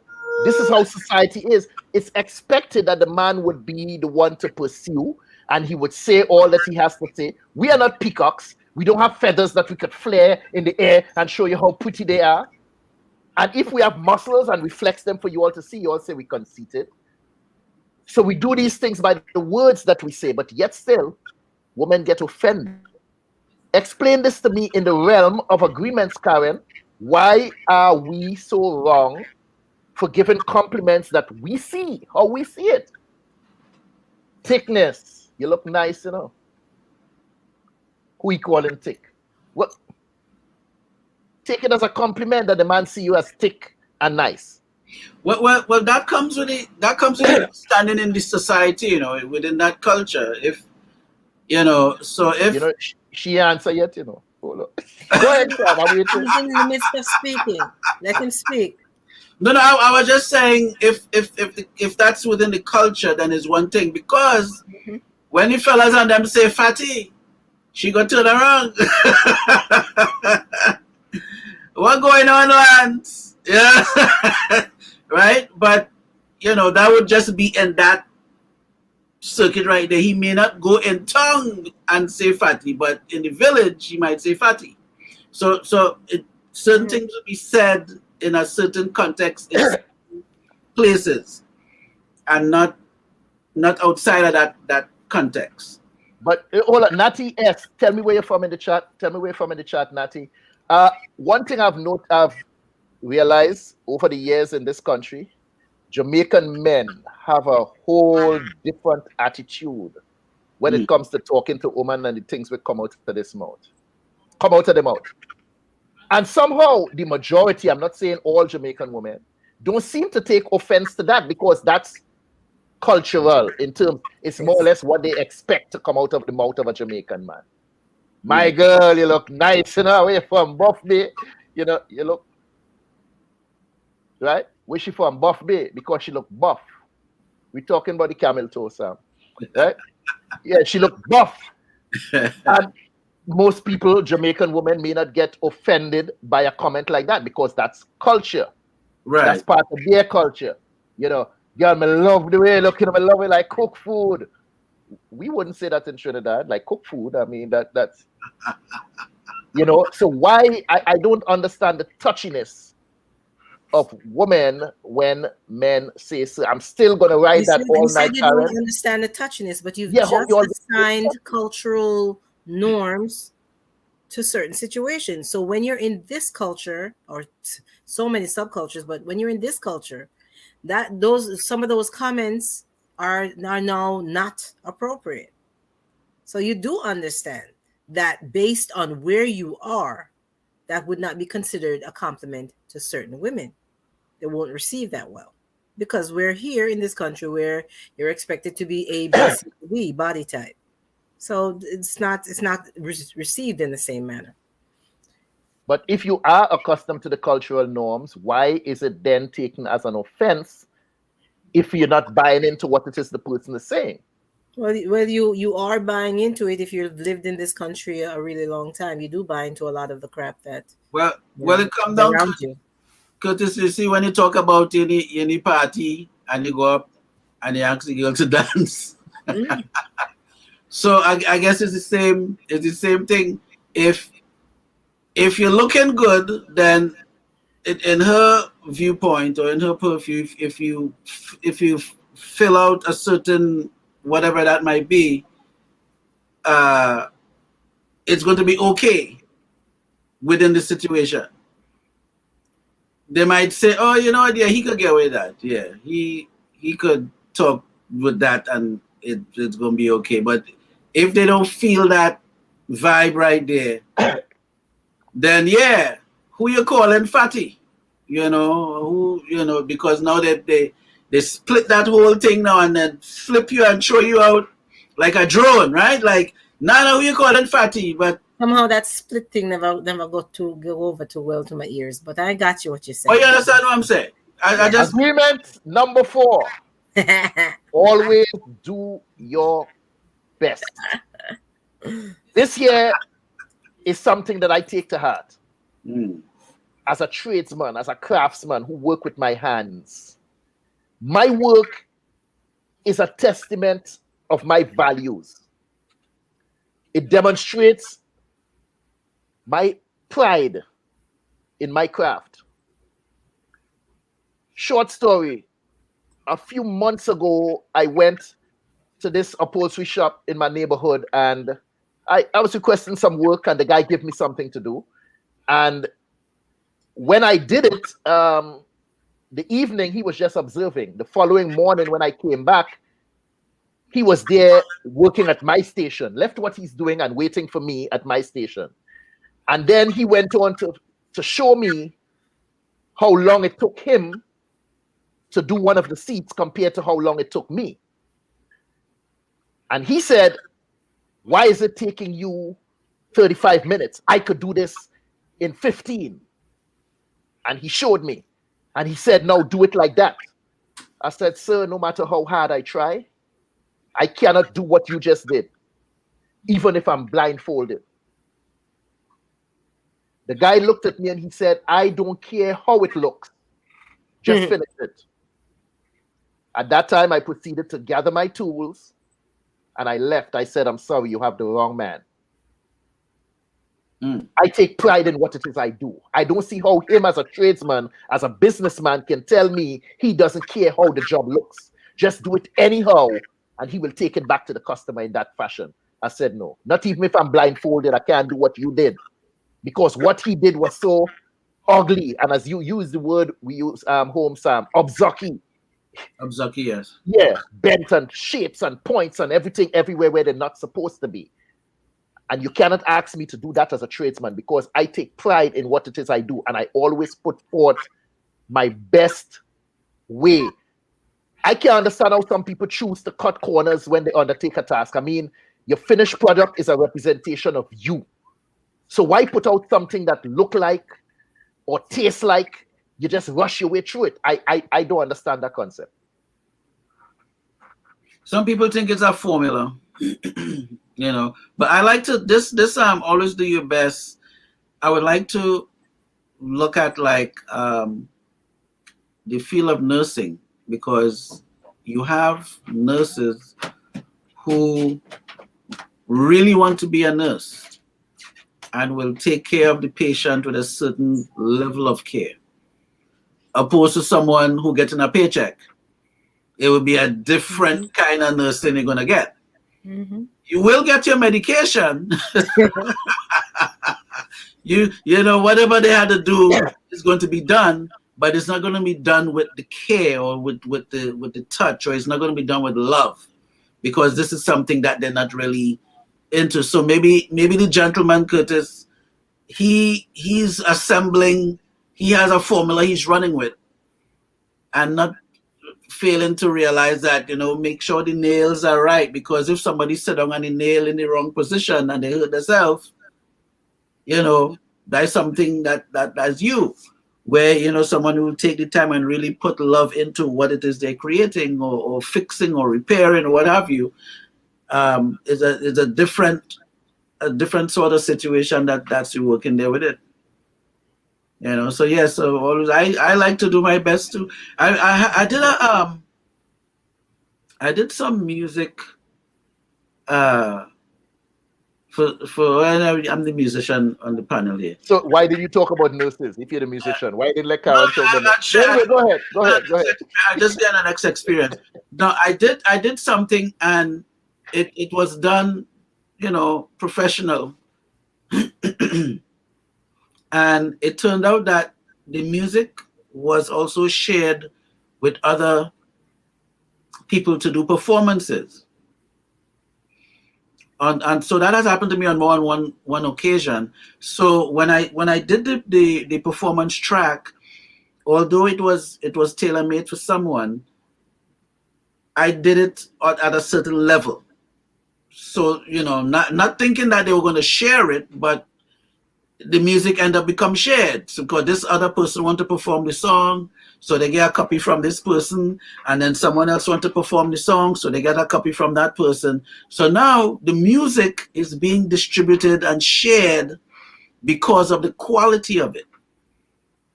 This is how society is. It's expected that the man would be the one to pursue, and he would say all that he has to say. We are not peacocks. We don't have feathers that we could flare in the air and show you how pretty they are. And if we have muscles and we flex them for you all to see, you all say we're conceited. So we do these things by the words that we say, but yet still, women get offended Explain this to me in the realm of agreements, Karin. Why are we so wrong for giving compliments that we see, how we see it? Thickness. You look nice, you know. Who we calling thick? What? Take it as a compliment that the man see you as thick and nice. Well, that comes with it. That comes with it standing in this society, you know, within that culture. If you know, so if you know, she answer yet, you know. Hold up. Go ahead, Sam. I'm waiting. He's in the midst of speaking. Let him speak. No, I was just saying if that's within the culture, then it's one thing. Because when the fellas and them say fatty, she got turn around. What going on, Lance? Yeah. Right? But you know, that would just be in that circuit right there. He may not go in tongue and say fatty, but in the village he might say fatty. So certain things will be said in a certain context in certain places and not outside of that context. But hold on, Natty S, tell me where you're from in the chat. Tell me where you're from in the chat, Natty. One thing I've realized over the years in this country, Jamaican men have a whole different attitude when it comes to talking to women and the things that come out of this mouth. Come out of the mouth. And somehow the majority, I'm not saying all Jamaican women, don't seem to take offense to that because that's cultural in terms, it's more or less what they expect to come out of the mouth of a Jamaican man. My girl, you look nice, you know, where you from? Buff Bay. You know, you look, right? Where she from? Buff Bay, because she look buff. We're talking about the camel toe, Sam. Right? Yeah, she look buff. And most people, Jamaican women, may not get offended by a comment like that because that's culture. Right. That's part of their culture. You know, girl, I love the way you look, you know, I love it like cook food. We wouldn't say that in Trinidad, like cook food. I mean, that's, you know, so why, I don't understand the touchiness of women when men say so. I'm still going to ride that all night. You don't understand the touchiness, but you've just assigned cultural norms to certain situations. So when you're in this culture, or so many subcultures, but when you're in this culture, some of those comments are now not appropriate. So you do understand that based on where you are, that would not be considered a compliment to certain women. They won't receive that well because we're here in this country where you're expected to be A, B, C, D body type. So it's not received in the same manner. But if you are accustomed to the cultural norms, why is it then taken as an offense if you're not buying into what it is the person is saying? Well, you are buying into it if you've lived in this country a really long time. You do buy into a lot of the crap that. Well, it comes down to you. Curtis, you see, when you talk about any party and you go up and you ask the girl to dance. So I guess it's the same. It's the same thing. If you're looking good, then in her viewpoint or in her purview, if you fill out a certain whatever that might be, it's going to be okay within the situation. They might say, "Oh, you know what? Yeah, he could get away with that. Yeah, he could talk with that, and it's going to be okay." But if they don't feel that vibe right there, then yeah, who you calling fatty? You know, because now that they split that whole thing now and then flip you and throw you out like a drone, right? Like, who you calling fatty? But somehow that split thing never go over too well to my ears. But I got you what you're saying. Oh, you understand what I'm saying? I just agreement number 4. Always do your best. This year is something that I take to heart. As a tradesman, as a craftsman who work with my hands, my work is a testament of my values. It demonstrates my pride in my craft. Short story. A few months ago, I went to this upholstery shop in my neighborhood and I was requesting some work, and the guy gave me something to do. And when I did it, the evening he was just observing. The following morning when I came back, he was there working at my station, left what he's doing and waiting for me at my station. And then he went on to show me how long it took him to do one of the seats compared to how long it took me. And he said, why is it taking you 35 minutes? I could do this in 15. And he showed me. And he said, no, do it like that. I said, sir, no matter how hard I try, I cannot do what you just did, even if I'm blindfolded. The guy looked at me and he said, I don't care how it looks. Just finish it. At that time, I proceeded to gather my tools and I left. I said, I'm sorry, you have the wrong man. I take pride in what it is I do. I don't see how him as a tradesman, as a businessman can tell me he doesn't care how the job looks. Just do it anyhow and he will take it back to the customer in that fashion. I said, no, not even if I'm blindfolded, I can't do what you did. Because what he did was so ugly. And as you use the word, we use home, Sam, obzucky. Obzucky, yes. Yeah, bent and shapes and points and everything everywhere where they're not supposed to be. And you cannot ask me to do that as a tradesman because I take pride in what it is I do. And I always put forth my best way. I can't understand how some people choose to cut corners when they undertake a task. I mean, your finished product is a representation of you. So why put out something that look like or taste like you just rush your way through it? I don't understand that concept. Some people think it's a formula. You know, but I like to this always do your best. I would like to look at like the field of nursing, because you have nurses who really want to be a nurse and will take care of the patient with a certain level of care, opposed to someone who getting a paycheck. It would be a different kind of nursing you're gonna get. You will get your medication. you know, whatever they had to do is going to be done, but it's not going to be done with the care or with the touch, or it's not going to be done with love, because this is something that they're not really into. So maybe the gentleman Curtis, he's assembling, he has a formula he's running with, and not failing to realize that, you know, make sure the nails are right, because if somebody sit down and the nail in the wrong position and they hurt themselves, you know, that's something that's you, where, you know, someone who will take the time and really put love into what it is they're creating or fixing or repairing or what have you, is a different sort of situation that's you working there with it. You know, so yeah, so always I like to do my best to. I did some music for I'm the musician on the panel here. So why did you talk about nurses if you're the musician? Why didn't let Karin talk about that? Sure. Go ahead. I just get an next experience. No, I did something, and it was done, you know, professional. And it turned out that the music was also shared with other people to do performances. And so that has happened to me on more than one occasion. So when I did the performance track, although it was tailor-made for someone, I did it at a certain level. So, you know, not thinking that they were going to share it, but the music end up become shared. So because this other person want to perform the song, so they get a copy from this person, and then someone else want to perform the song, so they get a copy from that person. So now the music is being distributed and shared because of the quality of it.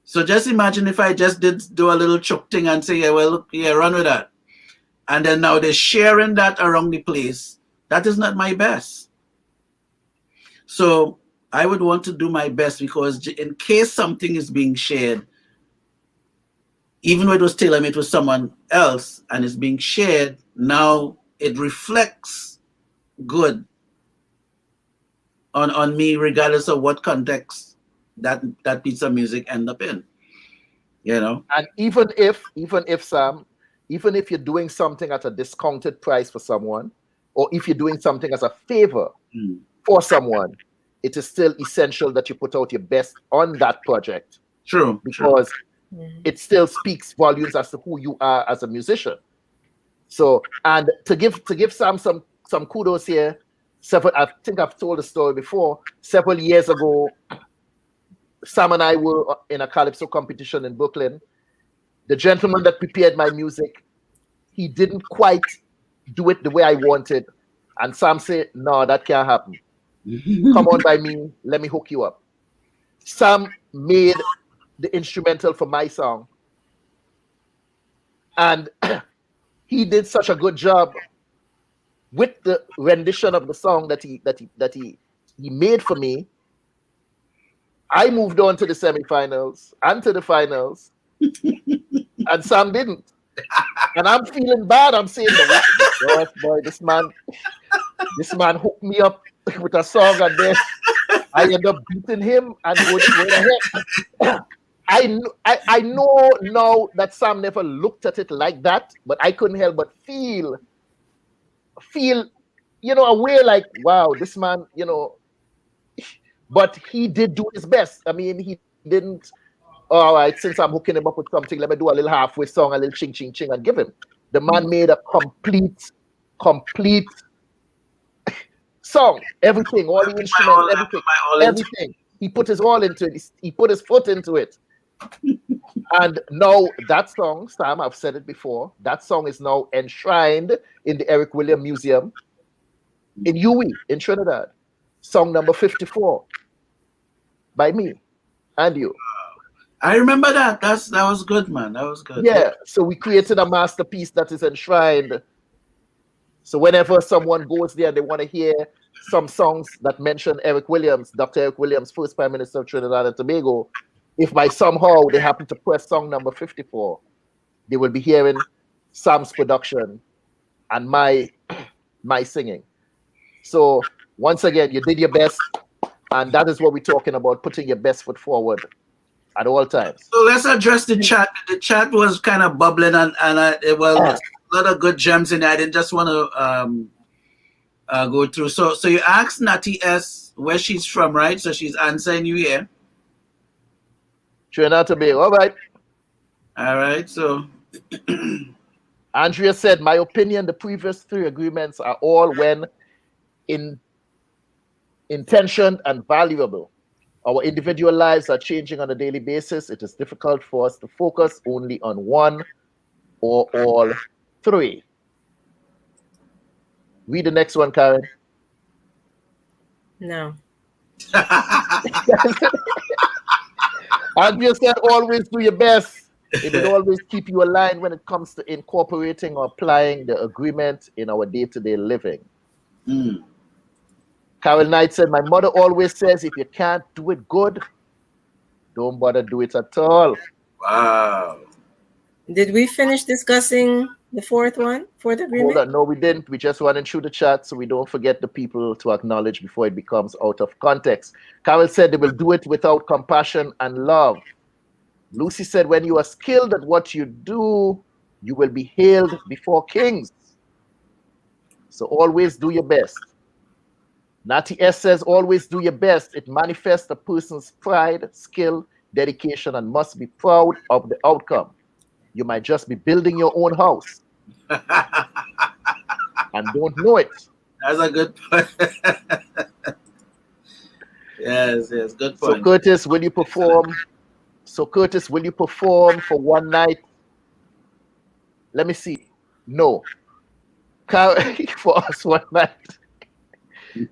So just imagine if I just did do a little choke thing and say, yeah, well, look, yeah, run with that. And then now they're sharing that around the place. That is not my best. So I would want to do my best, because in case something is being shared, even though it was tailor-made with someone else and is being shared, now it reflects good on me, regardless of what context that piece of music end up in. You know. And even if Sam, even if you're doing something at a discounted price for someone, or if you're doing something as a favor for someone, it is still essential that you put out your best on that project. True. Because it still speaks volumes as to who you are as a musician. So, and to give Sam some kudos here, I think I've told the story before. Several years ago, Sam and I were in a calypso competition in Brooklyn. The gentleman that prepared my music, he didn't quite do it the way I wanted. And Sam said, no, that can't happen. Come on by me, let me hook you up. Sam made the instrumental for my song. And he did such a good job with the rendition of the song that he made for me. I moved on to the semifinals and to the finals, and Sam didn't. And I'm feeling bad. I'm saying, "Gosh, boy, this man hooked me up with a song, and then I end up beating him and going ahead." I know now that Sam never looked at it like that, but I couldn't help but feel, a way like, wow, this man, but he did do his best. I mean, he didn't, all right, since I'm hooking him up with something, let me do a little halfway song, a little ching, ching, ching, and give him. The man made a complete song, everything, all the instruments, everything. He put his all into it. He put his foot into it. And now that song, Sam, I've said it before, that song is now enshrined in the Eric Williams Museum in UWI, in Trinidad. Song number 54 by me and you. I remember that. That was good, man. That was good. Yeah. So we created a masterpiece that is enshrined. So whenever someone goes there, they want to hear some songs that mention Eric Williams, Dr. Eric Williams, first Prime Minister of Trinidad and Tobago. If by somehow they happen to press song number 54, they will be hearing Sam's production and my singing. So once again, you did your best, and that is what we're talking about, putting your best foot forward at all times. So let's address the chat. The chat was kind of bubbling, and it was a lot of good gems in there. I didn't just want to go through. So you asked Natty S where she's from, right? So she's answering you here. Trinidad Tobago. All right. All right. So Andrea said, my opinion, the previous 3 agreements are all when intentioned and valuable. Our individual lives are changing on a daily basis. It is difficult for us to focus only on one or all 3. Read the next one, Karin. No. Andrea said, always do your best. It will always keep you aligned when it comes to incorporating or applying the agreement in our day-to-day living. Carol Knight said, my mother always says, if you can't do it good, don't bother do it at all. Wow. Did we finish discussing the fourth agreement? Hold on. No, we didn't. We just went through the chat so we don't forget the people to acknowledge before it becomes out of context. Carol said they will do it without compassion and love. Lucy said, when you are skilled at what you do, you will be hailed before kings. So always do your best. Natty S says, always do your best. It manifests a person's pride, skill, dedication, and must be proud of the outcome. You might just be building your own house and don't know it. That's a good point. Yes, good point. So Curtis, will you perform? For one night? Let me see. No. For us one night.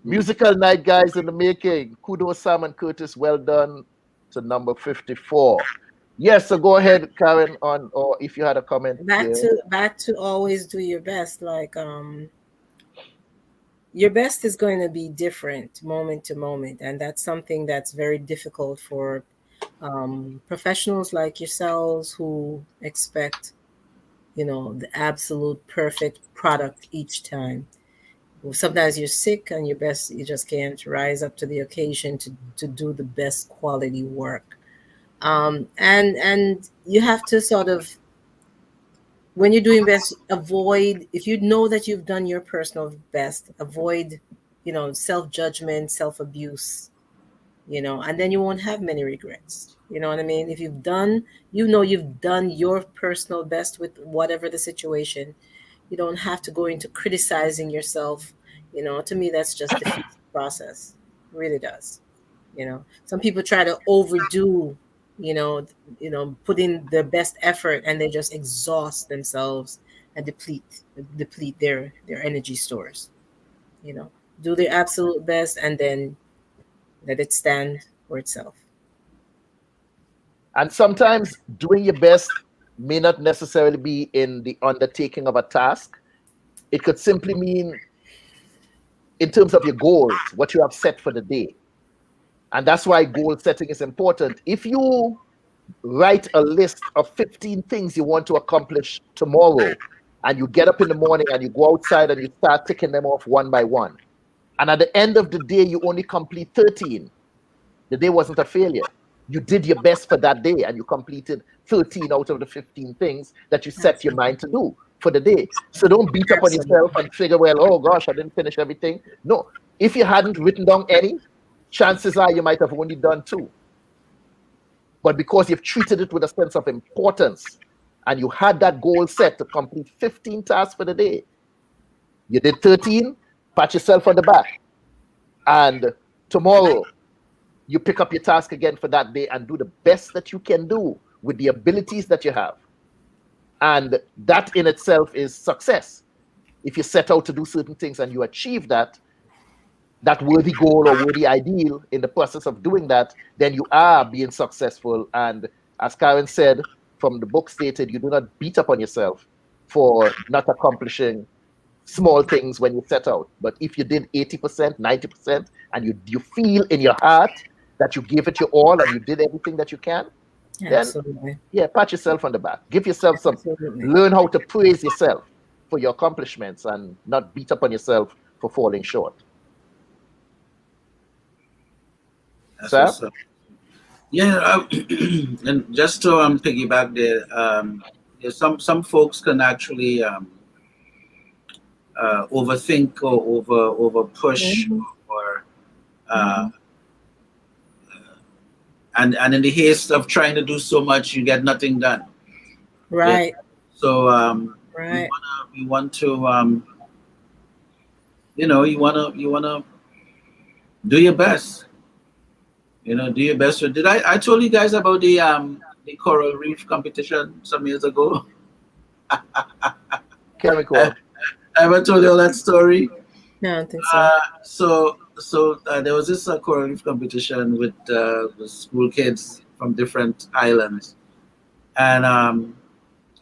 Musical night, guys, in the making. Kudos, Sam and Curtis. Well done to number 54. Yes, so go ahead, Karin, or if you had a comment. Back to always do your best. Like your best is going to be different moment to moment, and that's something that's very difficult for professionals like yourselves who expect, the absolute perfect product each time. Sometimes you're sick and you just can't rise up to the occasion to do the best quality work. And you have to sort of, when you're doing best, avoid, if you know that you've done your personal best, avoid, self-judgment, self-abuse, and then you won't have many regrets. You know what I mean? If you've done, you've done your personal best with whatever the situation, you don't have to go into criticizing yourself. To me, that's just defeats the process. It really does. Some people try to overdo, put in their best effort, and they just exhaust themselves and deplete their energy stores. Do their absolute best and then let it stand for itself. And sometimes doing your best may not necessarily be in the undertaking of a task. It could simply mean in terms of your goals, what you have set for the day. And that's why goal setting is important. If you write a list of 15 things you want to accomplish tomorrow, and you get up in the morning and you go outside and you start ticking them off one by one, and at the end of the day, you only complete 13, the day wasn't a failure. You did your best for that day and you completed 13 out of the 15 things that you set your mind to do for the day. So don't beat up on yourself and figure, well, oh gosh, I didn't finish everything. No, if you hadn't written down any, chances are you might have only done 2. But because you've treated it with a sense of importance and you had that goal set to complete 15 tasks for the day, you did 13, pat yourself on the back. And tomorrow, you pick up your task again for that day and do the best that you can do with the abilities that you have. And that in itself is success. If you set out to do certain things and you achieve that worthy goal or worthy ideal in the process of doing that, then you are being successful. And as Karin said, from the book stated, you do not beat up on yourself for not accomplishing small things when you set out. But if you did 80%, 90%, and you feel in your heart that you gave it your all and you did everything that you can, Absolutely. then pat yourself on the back. Give yourself some, learn how to praise yourself for your accomplishments and not beat up on yourself for falling short. Sir? Yeah, and just to piggyback there, some folks can actually overthink or over push, or and in the haste of trying to do so much, you get nothing done. Right. Yeah. So right. you want to you wanna do your best. Do your best. Did I told you guys about the coral reef competition some years ago? Chemical. I ever told you all that story? No, I don't think so. So there was this coral reef competition with school kids from different islands, and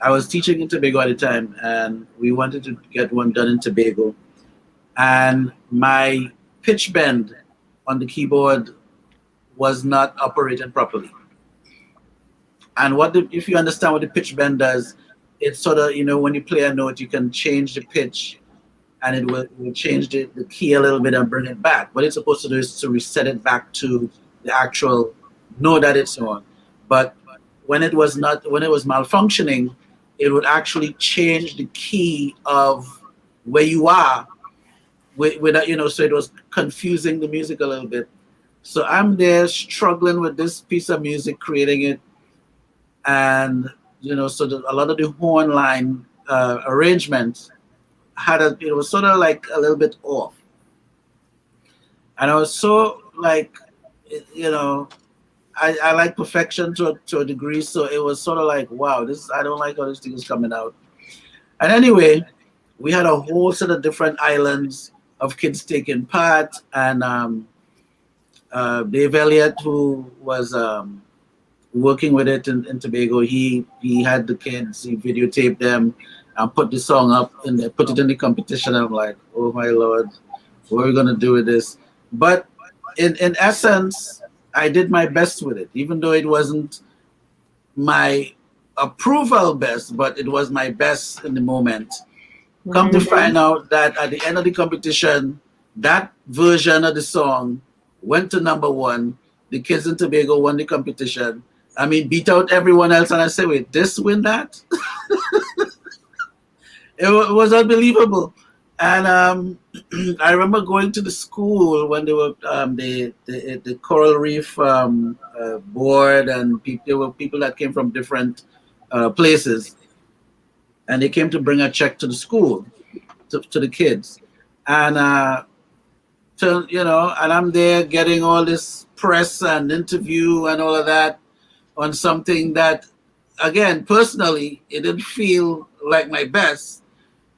I was teaching in Tobago at the time, and we wanted to get one done in Tobago, and my pitch bend on the keyboard was not operating properly. And if you understand what the pitch bend does, it's sort of, when you play a note, you can change the pitch and it will change the key a little bit and bring it back. What it's supposed to do is to reset it back to the actual note that it's on. But when it was malfunctioning, it would actually change the key of where you are with so it was confusing the music a little bit. So I'm there struggling with this piece of music, creating it, and so a lot of the horn line arrangement it was sort of like a little bit off, and I was so like, I like perfection to a degree, so it was sort of like, wow, I don't like how this thing is coming out. And anyway, we had a whole set of different islands of kids taking part, and Dave Elliott, who was working with it in Tobago, he had the kids, he videotaped them and put the song up and put it in the competition. I'm like, oh my Lord, what are we gonna do with this? But in essence, I did my best with it, even though it wasn't my approval best, but it was my best in the moment. Come to find out that at the end of the competition, that version of the song went to #1. The kids in Tobago won the competition. I mean, beat out everyone else. And I said, wait, this win that? It was unbelievable. And I remember going to the school when they were the Coral Reef board, and there were people that came from different places, and they came to bring a check to the school to the kids, and and I'm there getting all this press and interview and all of that on something that, again, personally, it didn't feel like my best.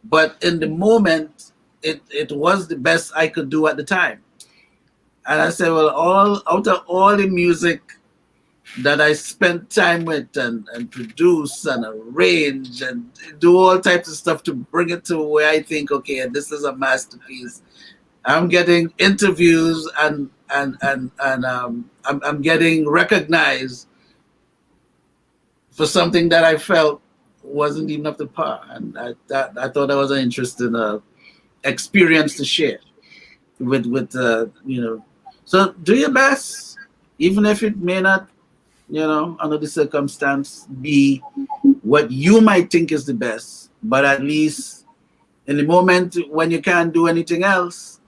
But in the moment, it was the best I could do at the time. And I said, well, out of all the music that I spent time with and produce and arrange and do all types of stuff to bring it to where I think, okay, this is a masterpiece. I'm getting interviews and I'm getting recognized for something that I felt wasn't even up to par, and I thought that was an interesting experience to share with So do your best, even if it may not, under the circumstance, be what you might think is the best. But at least in the moment when you can't do anything else,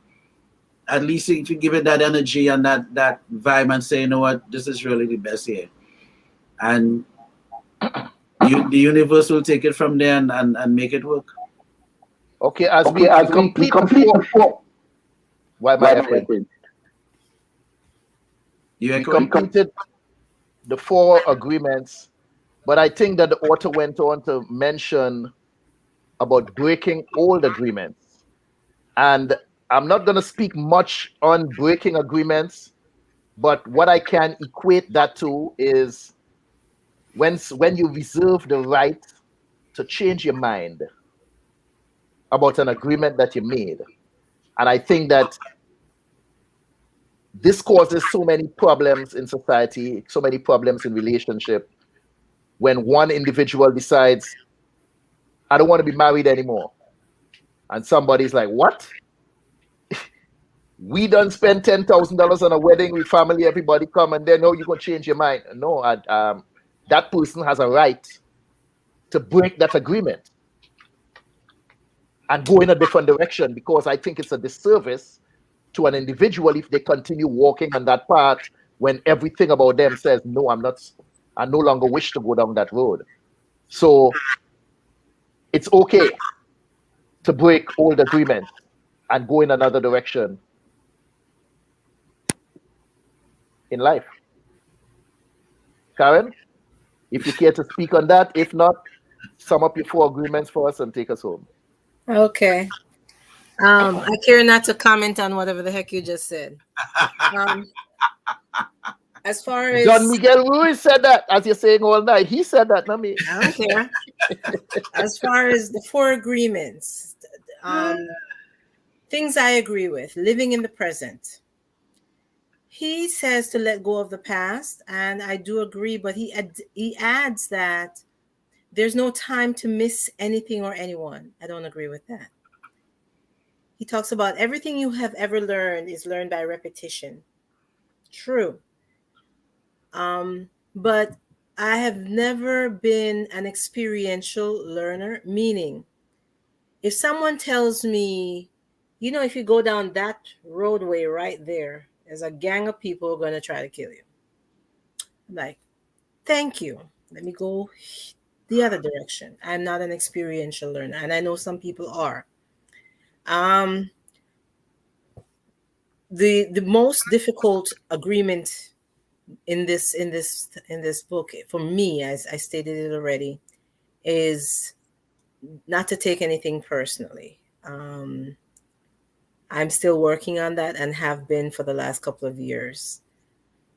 at least if you give it that energy and that vibe and say, you know what, this is really the best here, and the universe will take it from there and make it work. Okay, as we complete the four. Why am I echoing? We completed the 4 agreements, but I think that the author went on to mention about breaking old agreements. And I'm not going to speak much on breaking agreements, but what I can equate that to is when you reserve the right to change your mind about an agreement that you made. And I think that this causes so many problems in society, so many problems in relationship, when one individual decides, I don't want to be married anymore. And somebody's like, what? We done spend $10,000 on a wedding with family, everybody come, and then, no, you're going to change your mind. No, that person has a right to break that agreement and go in a different direction, because I think it's a disservice to an individual if they continue walking on that path when everything about them says, no, I no longer wish to go down that road. So it's okay to break old agreements and go in another direction in life. Karin, if you care to speak on that, if not, sum up your 4 agreements for us and take us home. Okay. I care not to comment on whatever the heck you just said. As far as John Miguel Ruiz said that, as you're saying all night. He said that, not me. I don't care. As far as the 4 agreements, things I agree with, living in the present. He says to let go of the past, and I do agree, but he adds that there's no time to miss anything or anyone. I don't agree with that. He talks about everything you have ever learned is learned by repetition. True. But I have never been an experiential learner, meaning if someone tells me, if you go down that roadway right there, there's a gang of people going to try to kill you. I'm like, thank you. Let me go the other direction. I'm not an experiential learner, and I know some people are. The most difficult agreement in this book for me, as I stated it already, is not to take anything personally. I'm still working on that and have been for the last couple of years.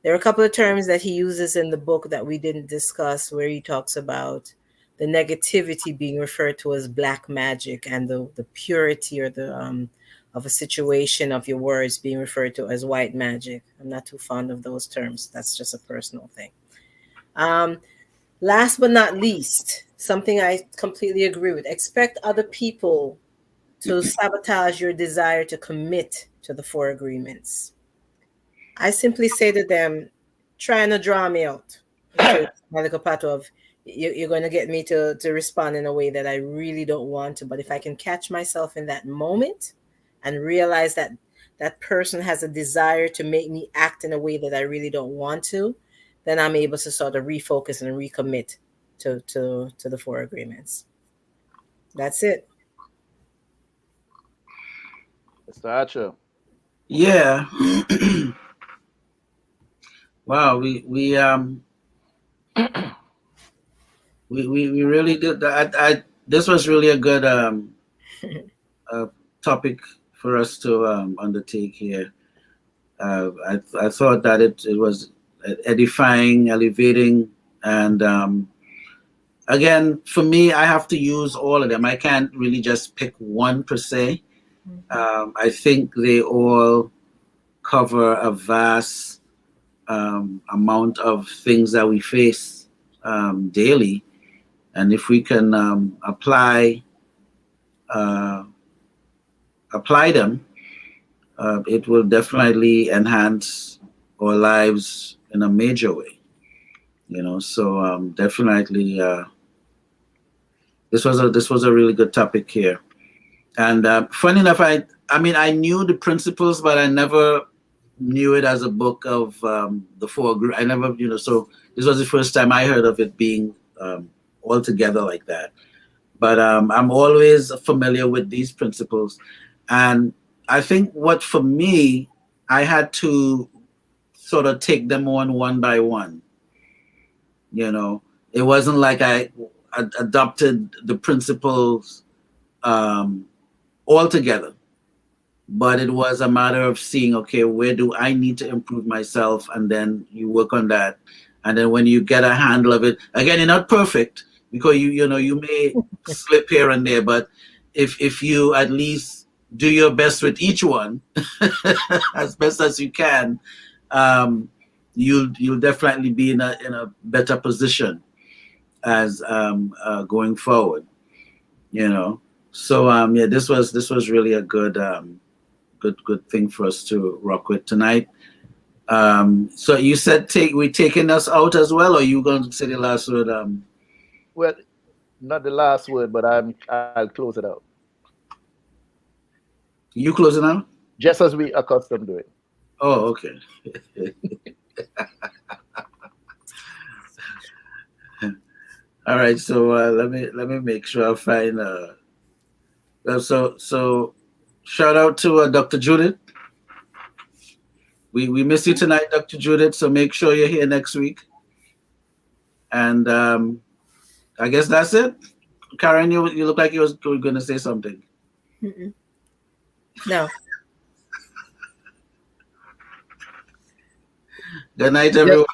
There are a couple of terms that he uses in the book that we didn't discuss, where he talks about the negativity being referred to as black magic, and the purity or the of a situation of your words being referred to as white magic. I'm not too fond of those terms. That's just a personal thing. Last but not least, something I completely agree with: expect other people to sabotage your desire to commit to the 4 agreements. I simply say to them, trying to draw me out. You're going to get me to respond in a way that I really don't want to. But if I can catch myself in that moment and realize that that person has a desire to make me act in a way that I really don't want to, then I'm able to sort of refocus and recommit to the 4 agreements. That's it. Mr. Archer. Yeah. Wow, we really did that. This was really a good topic for us to undertake here. I thought that it was edifying, elevating, and again, for me, I have to use all of them. I can't really just pick one per se. I think they all cover a vast amount of things that we face daily, and if we can apply them, it will definitely enhance our lives in a major way. So definitely, this was a really good topic here. And funny enough, I knew the principles, but I never knew it as a book of the 4 groups. I never, so this was the first time I heard of it being all together like that. But I'm always familiar with these principles. And I think for me, I had to sort of take them on one by one. It wasn't like I adopted the principles all together. But it was a matter of seeing, okay, where do I need to improve myself? And then you work on that. And then when you get a handle of it, again, you're not perfect because you may slip here and there, but if you at least do your best with each one as best as you can, you'll definitely be in a better position as going forward. So this was really a good thing for us to rock with tonight. So you said we taking us out as well, or you going to say the last word? Well, not the last word, but I'll close it out. You closing out? Just as we accustomed to it. Oh, okay. All right. So let me make sure I find. So shout out to Dr. Judith. We miss you tonight, Dr. Judith. So make sure you're here next week. And I guess that's it. Karin, you look like you were going to say something. Mm-mm. No. Good night, everyone.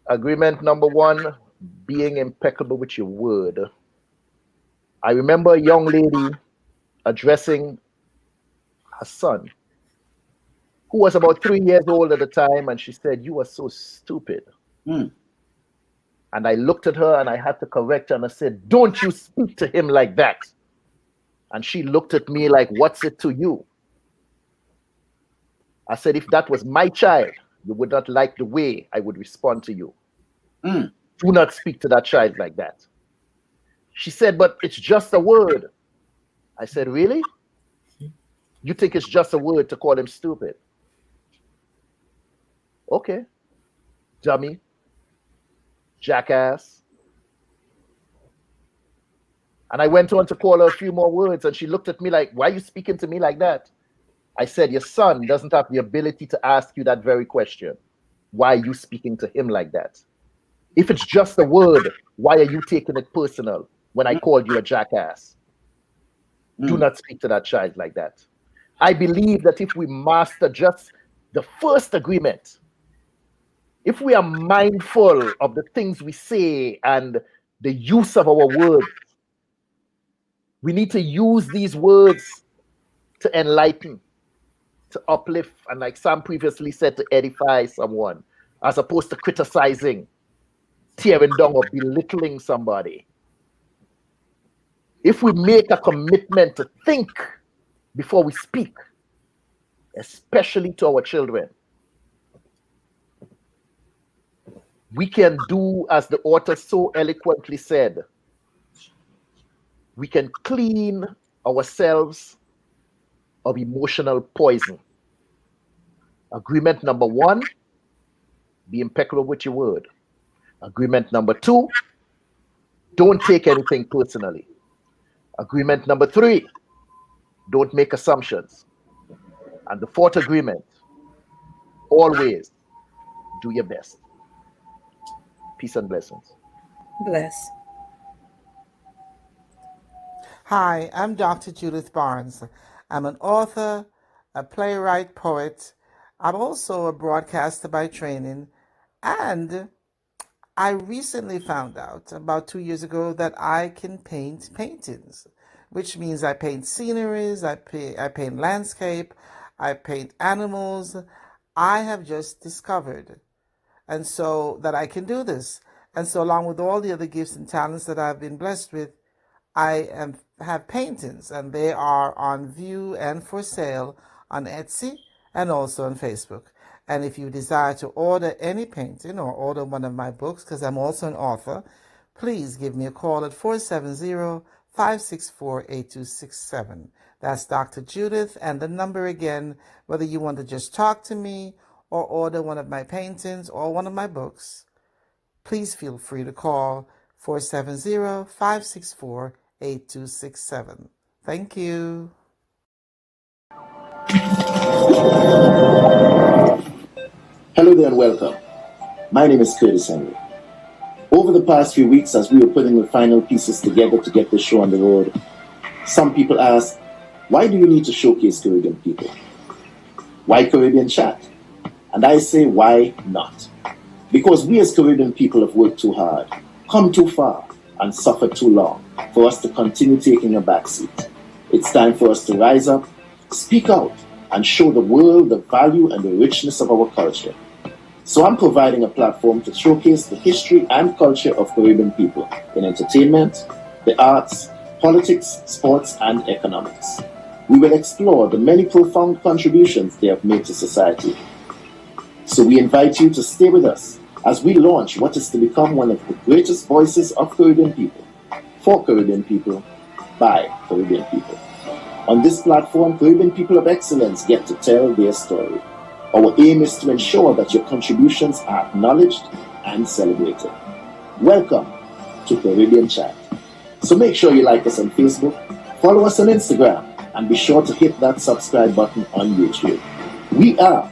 Agreement number 1, being impeccable with your word. I remember a young lady addressing her son, who was about 3 years old at the time, and she said, "You are so stupid." And I looked at her and I had to correct her, and I said, "Don't you speak to him like that." And she looked at me like, "What's it to you?" I said, "If that was my child, you would not like the way I would respond to you. Do not speak to that child like that." She said, "But it's just a word." I said, "Really? You think it's just a word to call him stupid? Okay. Dummy. Jackass." And I went on to call her a few more words, and she looked at me like, "Why are you speaking to me like that?" I said, "Your son doesn't have the ability to ask you that very question. Why are you speaking to him like that? If it's just a word, why are you taking it personal when I called you a jackass?" Do not speak to that child like that. I believe that if we master just the first agreement, if we are mindful of the things we say and the use of our words, we need to use these words to enlighten, to uplift, and like Sam previously said, to edify someone, as opposed to criticizing, tearing down, or belittling somebody. If we make a commitment to think before we speak, especially to our children. We can do as the author so eloquently said. We can clean ourselves of emotional poison. Agreement number 1, be impeccable with your word. Agreement number 2, don't take anything personally. Agreement number 3, don't make assumptions. And the 4th agreement, always do your best. Peace and blessings. Bless. Hi, I'm Dr. Judith Barnes. I'm an author, a playwright, poet. I'm also a broadcaster by training, and I recently found out about 2 years ago that I can paint paintings, which means I paint sceneries, I paint landscape, I paint animals. I have just discovered, and so that I can do this. And so along with all the other gifts and talents that I've been blessed with, I have paintings, and they are on view and for sale on Etsy and also on Facebook. And if you desire to order any painting or order one of my books, because I'm also an author, please give me a call at 470-564-8267. That's Dr. Judith, and the number again, whether you want to just talk to me or order one of my paintings or one of my books, please feel free to call 470-564-8267. Thank you. Hello there and welcome. My name is Curtis Henry. Over the past few weeks, as we were putting the final pieces together to get the show on the road, some people asked, why do you need to showcase Caribbean people? Why Caribbean Chat? And I say, why not? Because we as Caribbean people have worked too hard, come too far, and suffered too long for us to continue taking a backseat. It's time for us to rise up, speak out, and show the world the value and the richness of our culture. So I'm providing a platform to showcase the history and culture of Caribbean people in entertainment, the arts, politics, sports, and economics. We will explore the many profound contributions they have made to society. So we invite you to stay with us as we launch what is to become one of the greatest voices of Caribbean people, for Caribbean people, by Caribbean people. On this platform, Caribbean people of excellence get to tell their story. Our aim is to ensure that your contributions are acknowledged and celebrated. Welcome to Caribbean Chat. So make sure you like us on Facebook, follow us on Instagram, and be sure to hit that subscribe button on YouTube. We are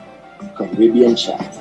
Caribbean Chat.